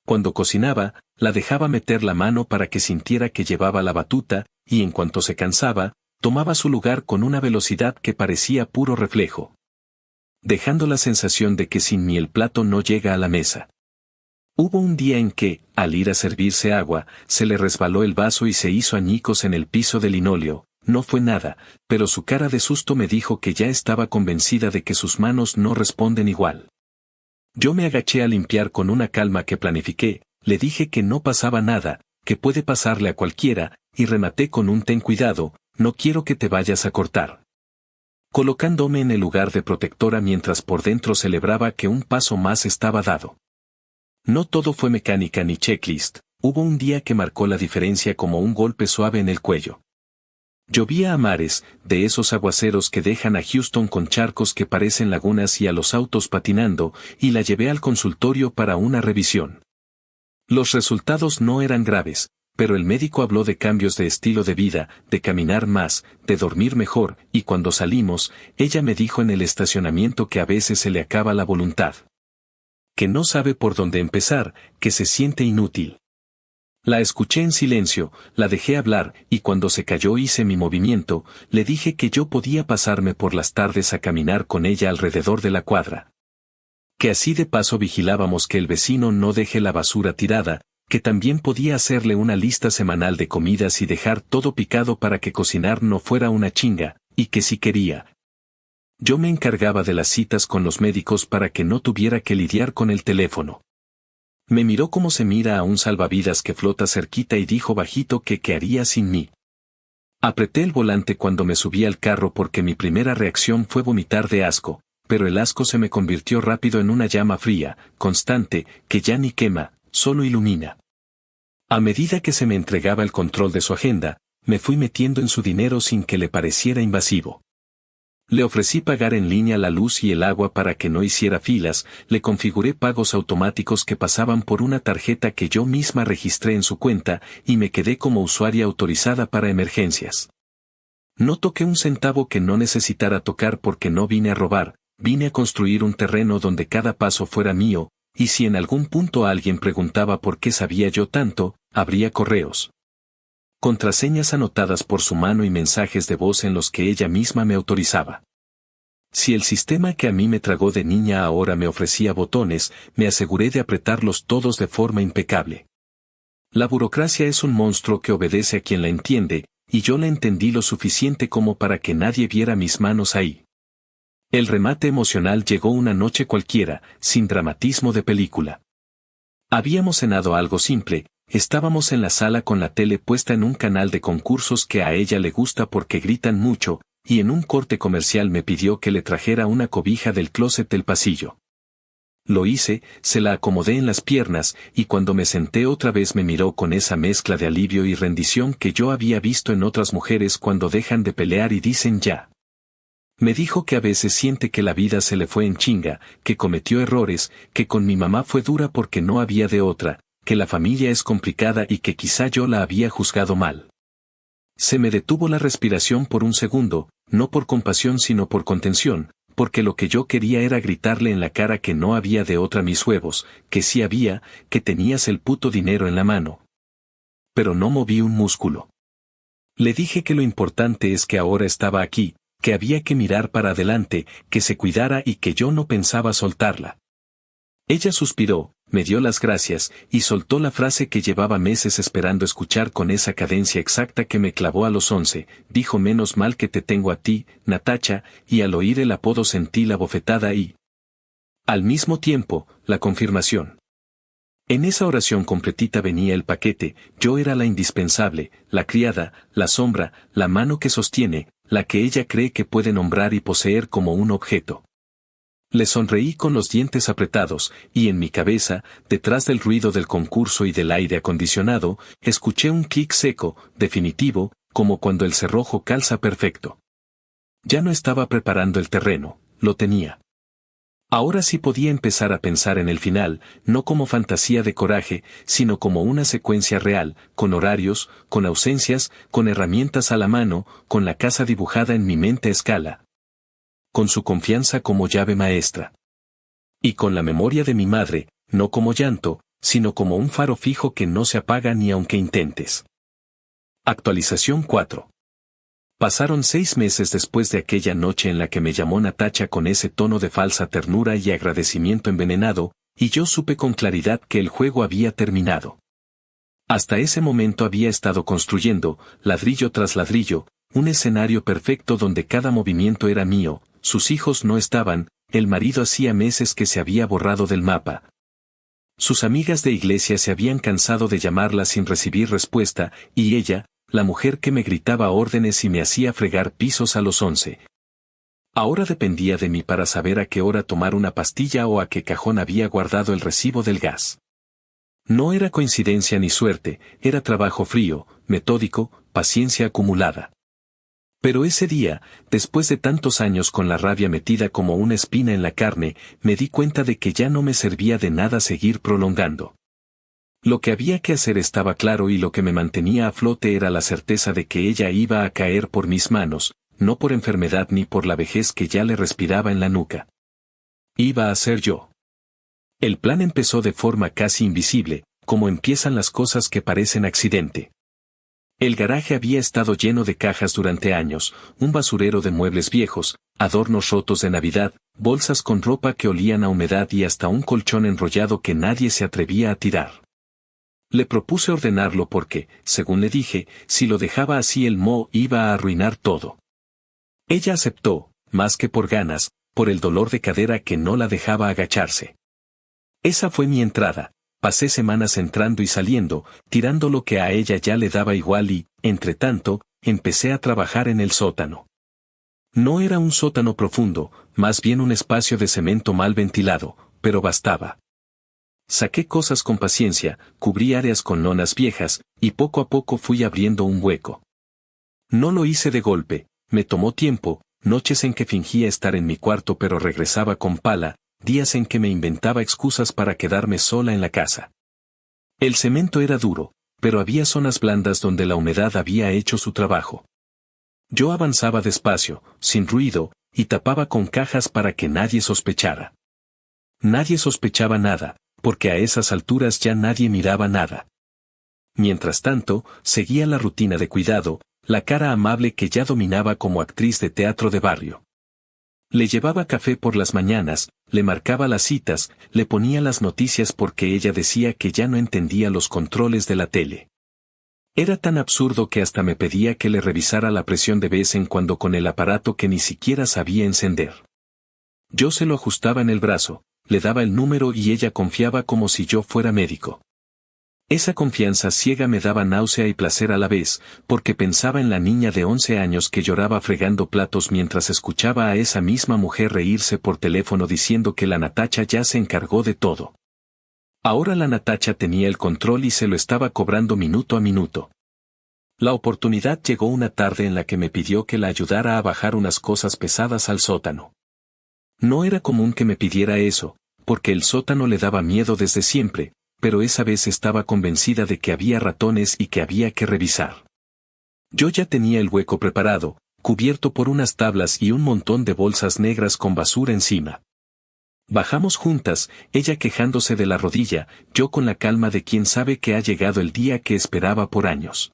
Cuando cocinaba, la dejaba meter la mano para que sintiera que llevaba la batuta, y en cuanto se cansaba, tomaba su lugar con una velocidad que parecía puro reflejo, dejando la sensación de que sin mí el plato no llega a la mesa. Hubo un día en que, al ir a servirse agua, se le resbaló el vaso y se hizo añicos en el piso de linóleo. No fue nada, pero su cara de susto me dijo que ya estaba convencida de que sus manos no responden igual. Yo me agaché a limpiar con una calma que planifiqué, le dije que no pasaba nada, que puede pasarle a cualquiera, y rematé con un ten cuidado, no quiero que te vayas a cortar. Colocándome en el lugar de protectora mientras por dentro celebraba que un paso más estaba dado. No todo fue mecánica ni checklist, hubo un día que marcó la diferencia como un golpe suave en el cuello. Llovía a mares, de esos aguaceros que dejan a Houston con charcos que parecen lagunas y a los autos patinando, y la llevé al consultorio para una revisión. Los resultados no eran graves, pero el médico habló de cambios de estilo de vida, de caminar más, de dormir mejor, y cuando salimos, ella me dijo en el estacionamiento que a veces se le acaba la voluntad. Que no sabe por dónde empezar, que se siente inútil. La escuché en silencio, la dejé hablar, y cuando se calló hice mi movimiento, le dije que yo podía pasarme por las tardes a caminar con ella alrededor de la cuadra. Que así de paso vigilábamos que el vecino no deje la basura tirada, que también podía hacerle una lista semanal de comidas y dejar todo picado para que cocinar no fuera una chinga, y que si quería. Yo me encargaba de las citas con los médicos para que no tuviera que lidiar con el teléfono. Me miró como se mira a un salvavidas que flota cerquita y dijo bajito que qué haría sin mí. Apreté el volante cuando me subí al carro porque mi primera reacción fue vomitar de asco, pero el asco se me convirtió rápido en una llama fría, constante, que ya ni quema, solo ilumina. A medida que se me entregaba el control de su agenda, me fui metiendo en su dinero sin que le pareciera invasivo. Le ofrecí pagar en línea la luz y el agua para que no hiciera filas, le configuré pagos automáticos que pasaban por una tarjeta que yo misma registré en su cuenta, y me quedé como usuaria autorizada para emergencias. No toqué un centavo que no necesitara tocar porque no vine a robar, vine a construir un terreno donde cada paso fuera mío, y si en algún punto alguien preguntaba por qué sabía yo tanto, habría correos, contraseñas anotadas por su mano y mensajes de voz en los que ella misma me autorizaba. Si el sistema que a mí me tragó de niña ahora me ofrecía botones, me aseguré de apretarlos todos de forma impecable. La burocracia es un monstruo que obedece a quien la entiende, y yo la entendí lo suficiente como para que nadie viera mis manos ahí. El remate emocional llegó una noche cualquiera, sin dramatismo de película. Habíamos cenado algo simple. Estábamos en la sala con la tele puesta en un canal de concursos que a ella le gusta porque gritan mucho, y en un corte comercial me pidió que le trajera una cobija del closet del pasillo. Lo hice, se la acomodé en las piernas, y cuando me senté otra vez me miró con esa mezcla de alivio y rendición que yo había visto en otras mujeres cuando dejan de pelear y dicen ya. Me dijo que a veces siente que la vida se le fue en chinga, que cometió errores, que con mi mamá fue dura porque no había de otra, que la familia es complicada y que quizá yo la había juzgado mal. Se me detuvo la respiración por un segundo, no por compasión sino por contención, porque lo que yo quería era gritarle en la cara que no había de otra mis huevos, que sí había, que tenías el puto dinero en la mano. Pero no moví un músculo. Le dije que lo importante es que ahora estaba aquí, que había que mirar para adelante, que se cuidara y que yo no pensaba soltarla. Ella suspiró, me dio las gracias, y soltó la frase que llevaba meses esperando escuchar con esa cadencia exacta que me clavó a los 11, dijo menos mal que te tengo a ti, Natacha, y al oír el apodo sentí la bofetada y, al mismo tiempo, la confirmación. En esa oración completita venía el paquete: yo era la indispensable, la criada, la sombra, la mano que sostiene, la que ella cree que puede nombrar y poseer como un objeto. Le sonreí con los dientes apretados, y en mi cabeza, detrás del ruido del concurso y del aire acondicionado, escuché un clic seco, definitivo, como cuando el cerrojo calza perfecto. Ya no estaba preparando el terreno, lo tenía. Ahora sí podía empezar a pensar en el final, no como fantasía de coraje, sino como una secuencia real, con horarios, con ausencias, con herramientas a la mano, con la casa dibujada en mi mente a escala. Con su confianza como llave maestra. Y con la memoria de mi madre, no como llanto, sino como un faro fijo que no se apaga ni aunque intentes. Actualización 4. Pasaron 6 meses después de aquella noche en la que me llamó Natacha con ese tono de falsa ternura y agradecimiento envenenado, y yo supe con claridad que el juego había terminado. Hasta ese momento había estado construyendo, ladrillo tras ladrillo, un escenario perfecto donde cada movimiento era mío. Sus hijos no estaban, el marido hacía meses que se había borrado del mapa. Sus amigas de iglesia se habían cansado de llamarla sin recibir respuesta, y ella, la mujer que me gritaba órdenes y me hacía fregar pisos a los 11. Ahora dependía de mí para saber a qué hora tomar una pastilla o a qué cajón había guardado el recibo del gas. No era coincidencia ni suerte, era trabajo frío, metódico, paciencia acumulada. Pero ese día, después de tantos años con la rabia metida como una espina en la carne, me di cuenta de que ya no me servía de nada seguir prolongando. Lo que había que hacer estaba claro y lo que me mantenía a flote era la certeza de que ella iba a caer por mis manos, no por enfermedad ni por la vejez que ya le respiraba en la nuca. Iba a ser yo. El plan empezó de forma casi invisible, como empiezan las cosas que parecen accidente. El garaje había estado lleno de cajas durante años, un basurero de muebles viejos, adornos rotos de Navidad, bolsas con ropa que olían a humedad y hasta un colchón enrollado que nadie se atrevía a tirar. Le propuse ordenarlo porque, según le dije, si lo dejaba así el moho iba a arruinar todo. Ella aceptó, más que por ganas, por el dolor de cadera que no la dejaba agacharse. Esa fue mi entrada. Pasé semanas entrando y saliendo, tirando lo que a ella ya le daba igual y, entre tanto, empecé a trabajar en el sótano. No era un sótano profundo, más bien un espacio de cemento mal ventilado, pero bastaba. Saqué cosas con paciencia, cubrí áreas con lonas viejas, y poco a poco fui abriendo un hueco. No lo hice de golpe, me tomó tiempo, noches en que fingía estar en mi cuarto pero regresaba con pala, días en que me inventaba excusas para quedarme sola en la casa. El cemento era duro, pero había zonas blandas donde la humedad había hecho su trabajo. Yo avanzaba despacio, sin ruido, y tapaba con cajas para que nadie sospechara. Nadie sospechaba nada, porque a esas alturas ya nadie miraba nada. Mientras tanto, seguía la rutina de cuidado, la cara amable que ya dominaba como actriz de teatro de barrio. Le llevaba café por las mañanas, le marcaba las citas, le ponía las noticias porque ella decía que ya no entendía los controles de la tele. Era tan absurdo que hasta me pedía que le revisara la presión de vez en cuando con el aparato que ni siquiera sabía encender. Yo se lo ajustaba en el brazo, le daba el número y ella confiaba como si yo fuera médico. Esa confianza ciega me daba náusea y placer a la vez, porque pensaba en la niña de 11 años que lloraba fregando platos mientras escuchaba a esa misma mujer reírse por teléfono diciendo que la Natacha ya se encargó de todo. Ahora la Natacha tenía el control y se lo estaba cobrando minuto a minuto. La oportunidad llegó una tarde en la que me pidió que la ayudara a bajar unas cosas pesadas al sótano. No era común que me pidiera eso, porque el sótano le daba miedo desde siempre, pero esa vez estaba convencida de que había ratones y que había que revisar. Yo ya tenía el hueco preparado, cubierto por unas tablas y un montón de bolsas negras con basura encima. Bajamos juntas, ella quejándose de la rodilla, yo con la calma de quien sabe que ha llegado el día que esperaba por años.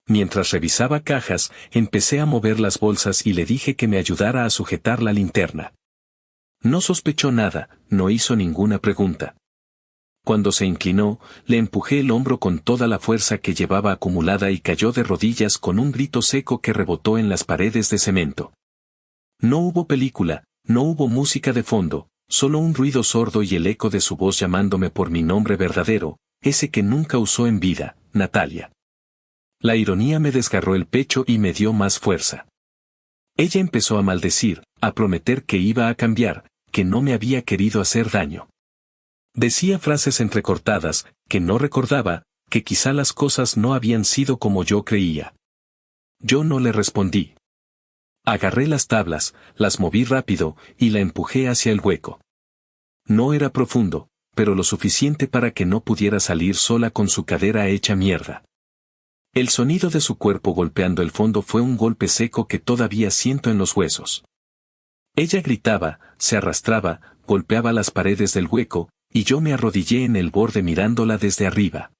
Mientras revisaba cajas, empecé a mover las bolsas y le dije que me ayudara a sujetar la linterna. No sospechó nada, no hizo ninguna pregunta. Cuando se inclinó, le empujé el hombro con toda la fuerza que llevaba acumulada y cayó de rodillas con un grito seco que rebotó en las paredes de cemento. No hubo película, no hubo música de fondo, solo un ruido sordo y el eco de su voz llamándome por mi nombre verdadero, ese que nunca usó en vida, Natalia. La ironía me desgarró el pecho y me dio más fuerza. Ella empezó a maldecir, a prometer que iba a cambiar, que no me había querido hacer daño. Decía frases entrecortadas, que no recordaba, que quizá las cosas no habían sido como yo creía. Yo no le respondí. Agarré las tablas, las moví rápido, y la empujé hacia el hueco. No era profundo, pero lo suficiente para que no pudiera salir sola con su cadera hecha mierda. El sonido de su cuerpo golpeando el fondo fue un golpe seco que todavía siento en los huesos. Ella gritaba, se arrastraba, golpeaba las paredes del hueco, y yo me arrodillé en el borde mirándola desde arriba.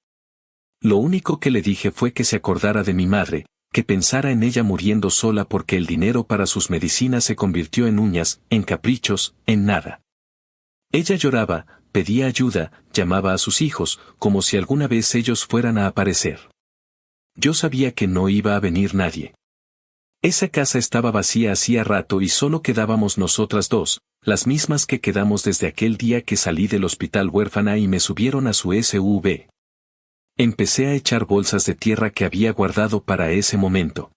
Lo único que le dije fue que se acordara de mi madre, que pensara en ella muriendo sola porque el dinero para sus medicinas se convirtió en uñas, en caprichos, en nada. Ella lloraba, pedía ayuda, llamaba a sus hijos, como si alguna vez ellos fueran a aparecer. Yo sabía que no iba a venir nadie. Esa casa estaba vacía hacía rato y solo quedábamos nosotras dos, las mismas que quedamos desde aquel día que salí del hospital huérfana y me subieron a su SUV. Empecé a echar bolsas de tierra que había guardado para ese momento.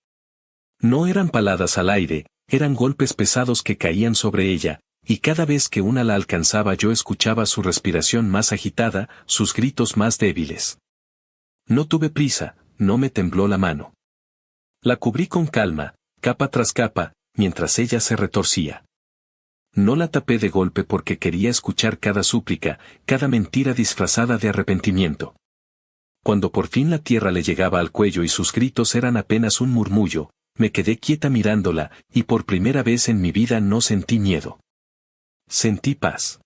No eran paladas al aire, eran golpes pesados que caían sobre ella, y cada vez que una la alcanzaba yo escuchaba su respiración más agitada, sus gritos más débiles. No tuve prisa, no me tembló la mano. La cubrí con calma, capa tras capa, mientras ella se retorcía. No la tapé de golpe porque quería escuchar cada súplica, cada mentira disfrazada de arrepentimiento. Cuando por fin la tierra le llegaba al cuello y sus gritos eran apenas un murmullo, me quedé quieta mirándola, y por primera vez en mi vida no sentí miedo. Sentí paz.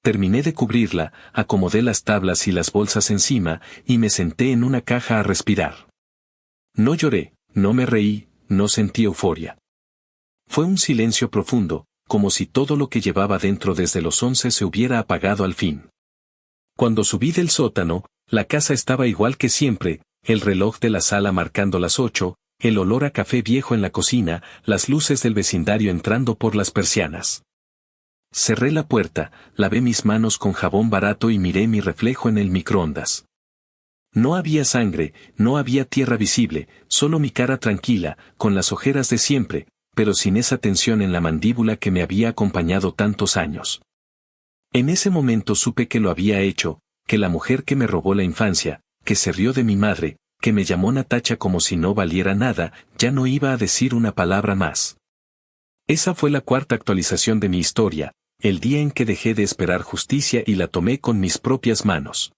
Terminé de cubrirla, acomodé las tablas y las bolsas encima, y me senté en una caja a respirar. No lloré, no me reí, no sentí euforia. Fue un silencio profundo, como si todo lo que llevaba dentro desde los 11 se hubiera apagado al fin. Cuando subí del sótano, la casa estaba igual que siempre, el reloj de la sala marcando las 8, el olor a café viejo en la cocina, las luces del vecindario entrando por las persianas. Cerré la puerta, lavé mis manos con jabón barato y miré mi reflejo en el microondas. No había sangre, no había tierra visible, solo mi cara tranquila, con las ojeras de siempre, pero sin esa tensión en la mandíbula que me había acompañado tantos años. En ese momento supe que lo había hecho, que la mujer que me robó la infancia, que se rió de mi madre, que me llamó Natacha como si no valiera nada, ya no iba a decir una palabra más. Esa fue la cuarta actualización de mi historia, el día en que dejé de esperar justicia y la tomé con mis propias manos.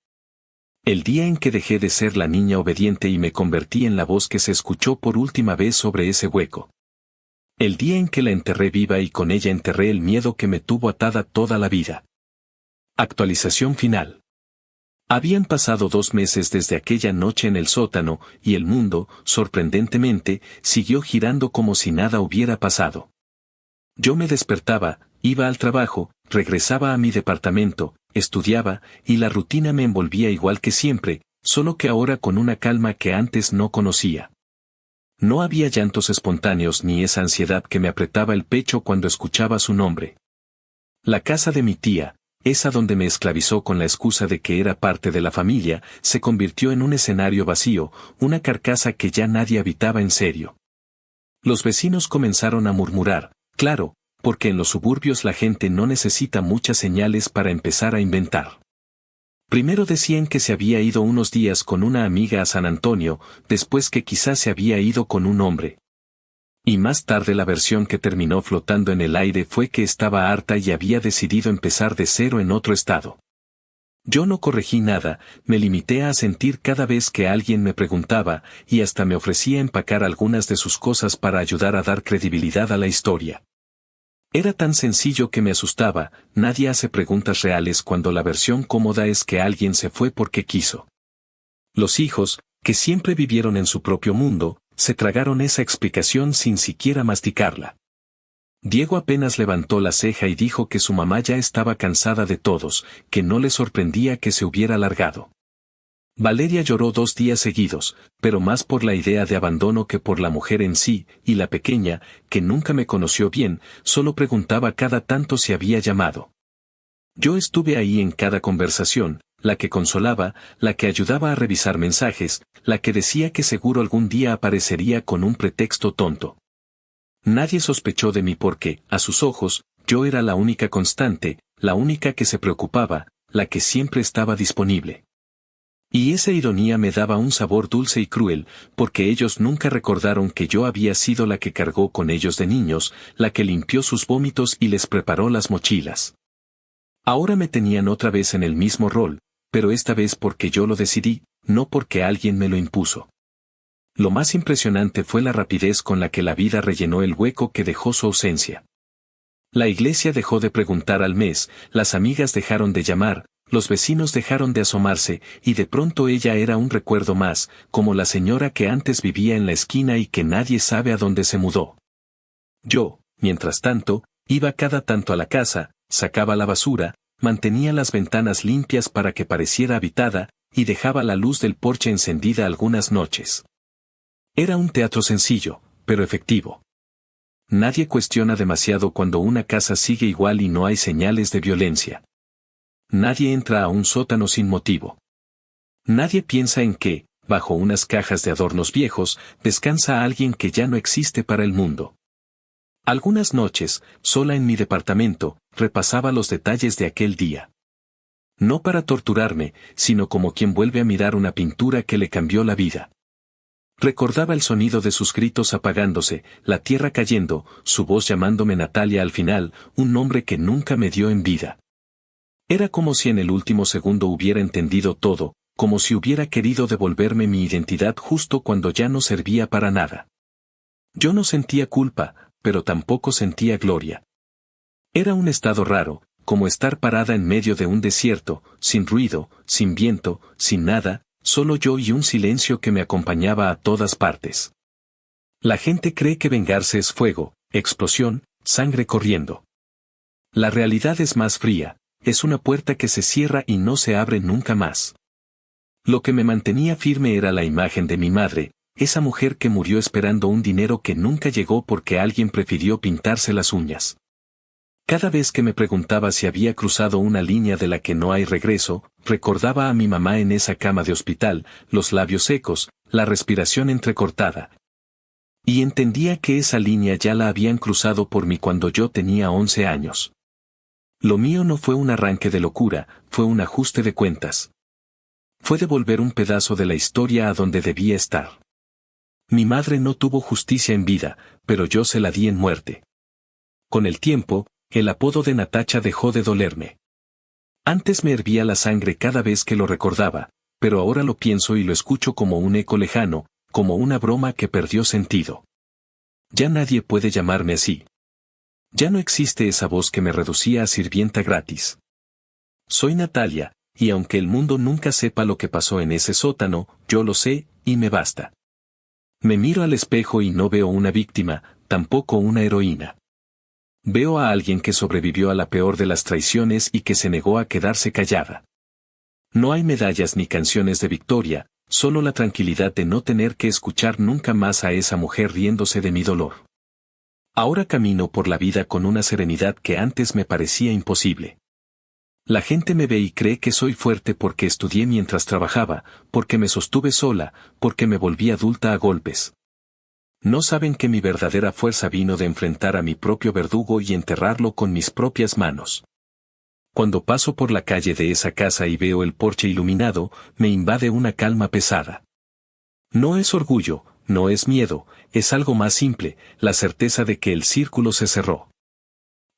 El día en que dejé de ser la niña obediente y me convertí en la voz que se escuchó por última vez sobre ese hueco. El día en que la enterré viva y con ella enterré el miedo que me tuvo atada toda la vida. Actualización final. Habían pasado 2 meses desde aquella noche en el sótano, y el mundo, sorprendentemente, siguió girando como si nada hubiera pasado. Yo me despertaba, iba al trabajo, regresaba a mi departamento, estudiaba, y la rutina me envolvía igual que siempre, solo que ahora con una calma que antes no conocía. No había llantos espontáneos ni esa ansiedad que me apretaba el pecho cuando escuchaba su nombre. La casa de mi tía, esa donde me esclavizó con la excusa de que era parte de la familia, se convirtió en un escenario vacío, una carcasa que ya nadie habitaba en serio. Los vecinos comenzaron a murmurar, claro, porque en los suburbios la gente no necesita muchas señales para empezar a inventar. Primero decían que se había ido unos días con una amiga a San Antonio, después que quizás se había ido con un hombre. Y más tarde la versión que terminó flotando en el aire fue que estaba harta y había decidido empezar de cero en otro estado. Yo no corregí nada, me limité a asentir cada vez que alguien me preguntaba, y hasta me ofrecía empacar algunas de sus cosas para ayudar a dar credibilidad a la historia. Era tan sencillo que me asustaba, nadie hace preguntas reales cuando la versión cómoda es que alguien se fue porque quiso. Los hijos, que siempre vivieron en su propio mundo, se tragaron esa explicación sin siquiera masticarla. Diego apenas levantó la ceja y dijo que su mamá ya estaba cansada de todos, que no le sorprendía que se hubiera largado. Valeria lloró 2 días seguidos, pero más por la idea de abandono que por la mujer en sí, y la pequeña, que nunca me conoció bien, solo preguntaba cada tanto si había llamado. Yo estuve ahí en cada conversación, la que consolaba, la que ayudaba a revisar mensajes, la que decía que seguro algún día aparecería con un pretexto tonto. Nadie sospechó de mí porque, a sus ojos, yo era la única constante, la única que se preocupaba, la que siempre estaba disponible. Y esa ironía me daba un sabor dulce y cruel, porque ellos nunca recordaron que yo había sido la que cargó con ellos de niños, la que limpió sus vómitos y les preparó las mochilas. Ahora me tenían otra vez en el mismo rol, pero esta vez porque yo lo decidí, no porque alguien me lo impuso. Lo más impresionante fue la rapidez con la que la vida rellenó el hueco que dejó su ausencia. La iglesia dejó de preguntar al mes, las amigas dejaron de llamar, los vecinos dejaron de asomarse, y de pronto ella era un recuerdo más, como la señora que antes vivía en la esquina y que nadie sabe a dónde se mudó. Yo, mientras tanto, iba cada tanto a la casa, sacaba la basura, mantenía las ventanas limpias para que pareciera habitada, y dejaba la luz del porche encendida algunas noches. Era un teatro sencillo, pero efectivo. Nadie cuestiona demasiado cuando una casa sigue igual y no hay señales de violencia. Nadie entra a un sótano sin motivo. Nadie piensa en que, bajo unas cajas de adornos viejos, descansa alguien que ya no existe para el mundo. Algunas noches, sola en mi departamento, repasaba los detalles de aquel día. No para torturarme, sino como quien vuelve a mirar una pintura que le cambió la vida. Recordaba el sonido de sus gritos apagándose, la tierra cayendo, su voz llamándome Natalia al final, un nombre que nunca me dio en vida. Era como si en el último segundo hubiera entendido todo, como si hubiera querido devolverme mi identidad justo cuando ya no servía para nada. Yo no sentía culpa, pero tampoco sentía gloria. Era un estado raro, como estar parada en medio de un desierto, sin ruido, sin viento, sin nada, solo yo y un silencio que me acompañaba a todas partes. La gente cree que vengarse es fuego, explosión, sangre corriendo. La realidad es más fría, es una puerta que se cierra y no se abre nunca más. Lo que me mantenía firme era la imagen de mi madre, esa mujer que murió esperando un dinero que nunca llegó porque alguien prefirió pintarse las uñas. Cada vez que me preguntaba si había cruzado una línea de la que no hay regreso, recordaba a mi mamá en esa cama de hospital, los labios secos, la respiración entrecortada. Y entendía que esa línea ya la habían cruzado por mí cuando yo tenía 11 años. Lo mío no fue un arranque de locura, fue un ajuste de cuentas. Fue devolver un pedazo de la historia a donde debía estar. Mi madre no tuvo justicia en vida, pero yo se la di en muerte. Con el tiempo, el apodo de Natacha dejó de dolerme. Antes me hervía la sangre cada vez que lo recordaba, pero ahora lo pienso y lo escucho como un eco lejano, como una broma que perdió sentido. Ya nadie puede llamarme así. Ya no existe esa voz que me reducía a sirvienta gratis. Soy Natalia, y aunque el mundo nunca sepa lo que pasó en ese sótano, yo lo sé, y me basta. Me miro al espejo y no veo una víctima, tampoco una heroína. Veo a alguien que sobrevivió a la peor de las traiciones y que se negó a quedarse callada. No hay medallas ni canciones de victoria, solo la tranquilidad de no tener que escuchar nunca más a esa mujer riéndose de mi dolor. Ahora camino por la vida con una serenidad que antes me parecía imposible. La gente me ve y cree que soy fuerte porque estudié mientras trabajaba, porque me sostuve sola, porque me volví adulta a golpes. No saben que mi verdadera fuerza vino de enfrentar a mi propio verdugo y enterrarlo con mis propias manos. Cuando paso por la calle de esa casa y veo el porche iluminado, me invade una calma pesada. No es orgullo, no es miedo, es algo más simple, la certeza de que el círculo se cerró.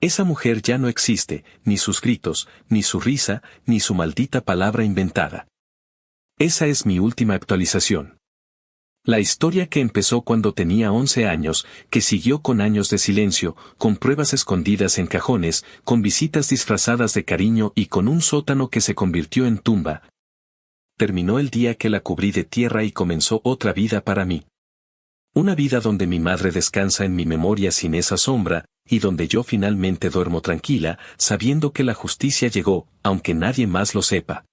Esa mujer ya no existe, ni sus gritos, ni su risa, ni su maldita palabra inventada. Esa es mi última actualización. La historia que empezó cuando tenía 11 años, que siguió con años de silencio, con pruebas escondidas en cajones, con visitas disfrazadas de cariño y con un sótano que se convirtió en tumba. Terminó el día que la cubrí de tierra y comenzó otra vida para mí. Una vida donde mi madre descansa en mi memoria sin esa sombra, y donde yo finalmente duermo tranquila, sabiendo que la justicia llegó, aunque nadie más lo sepa.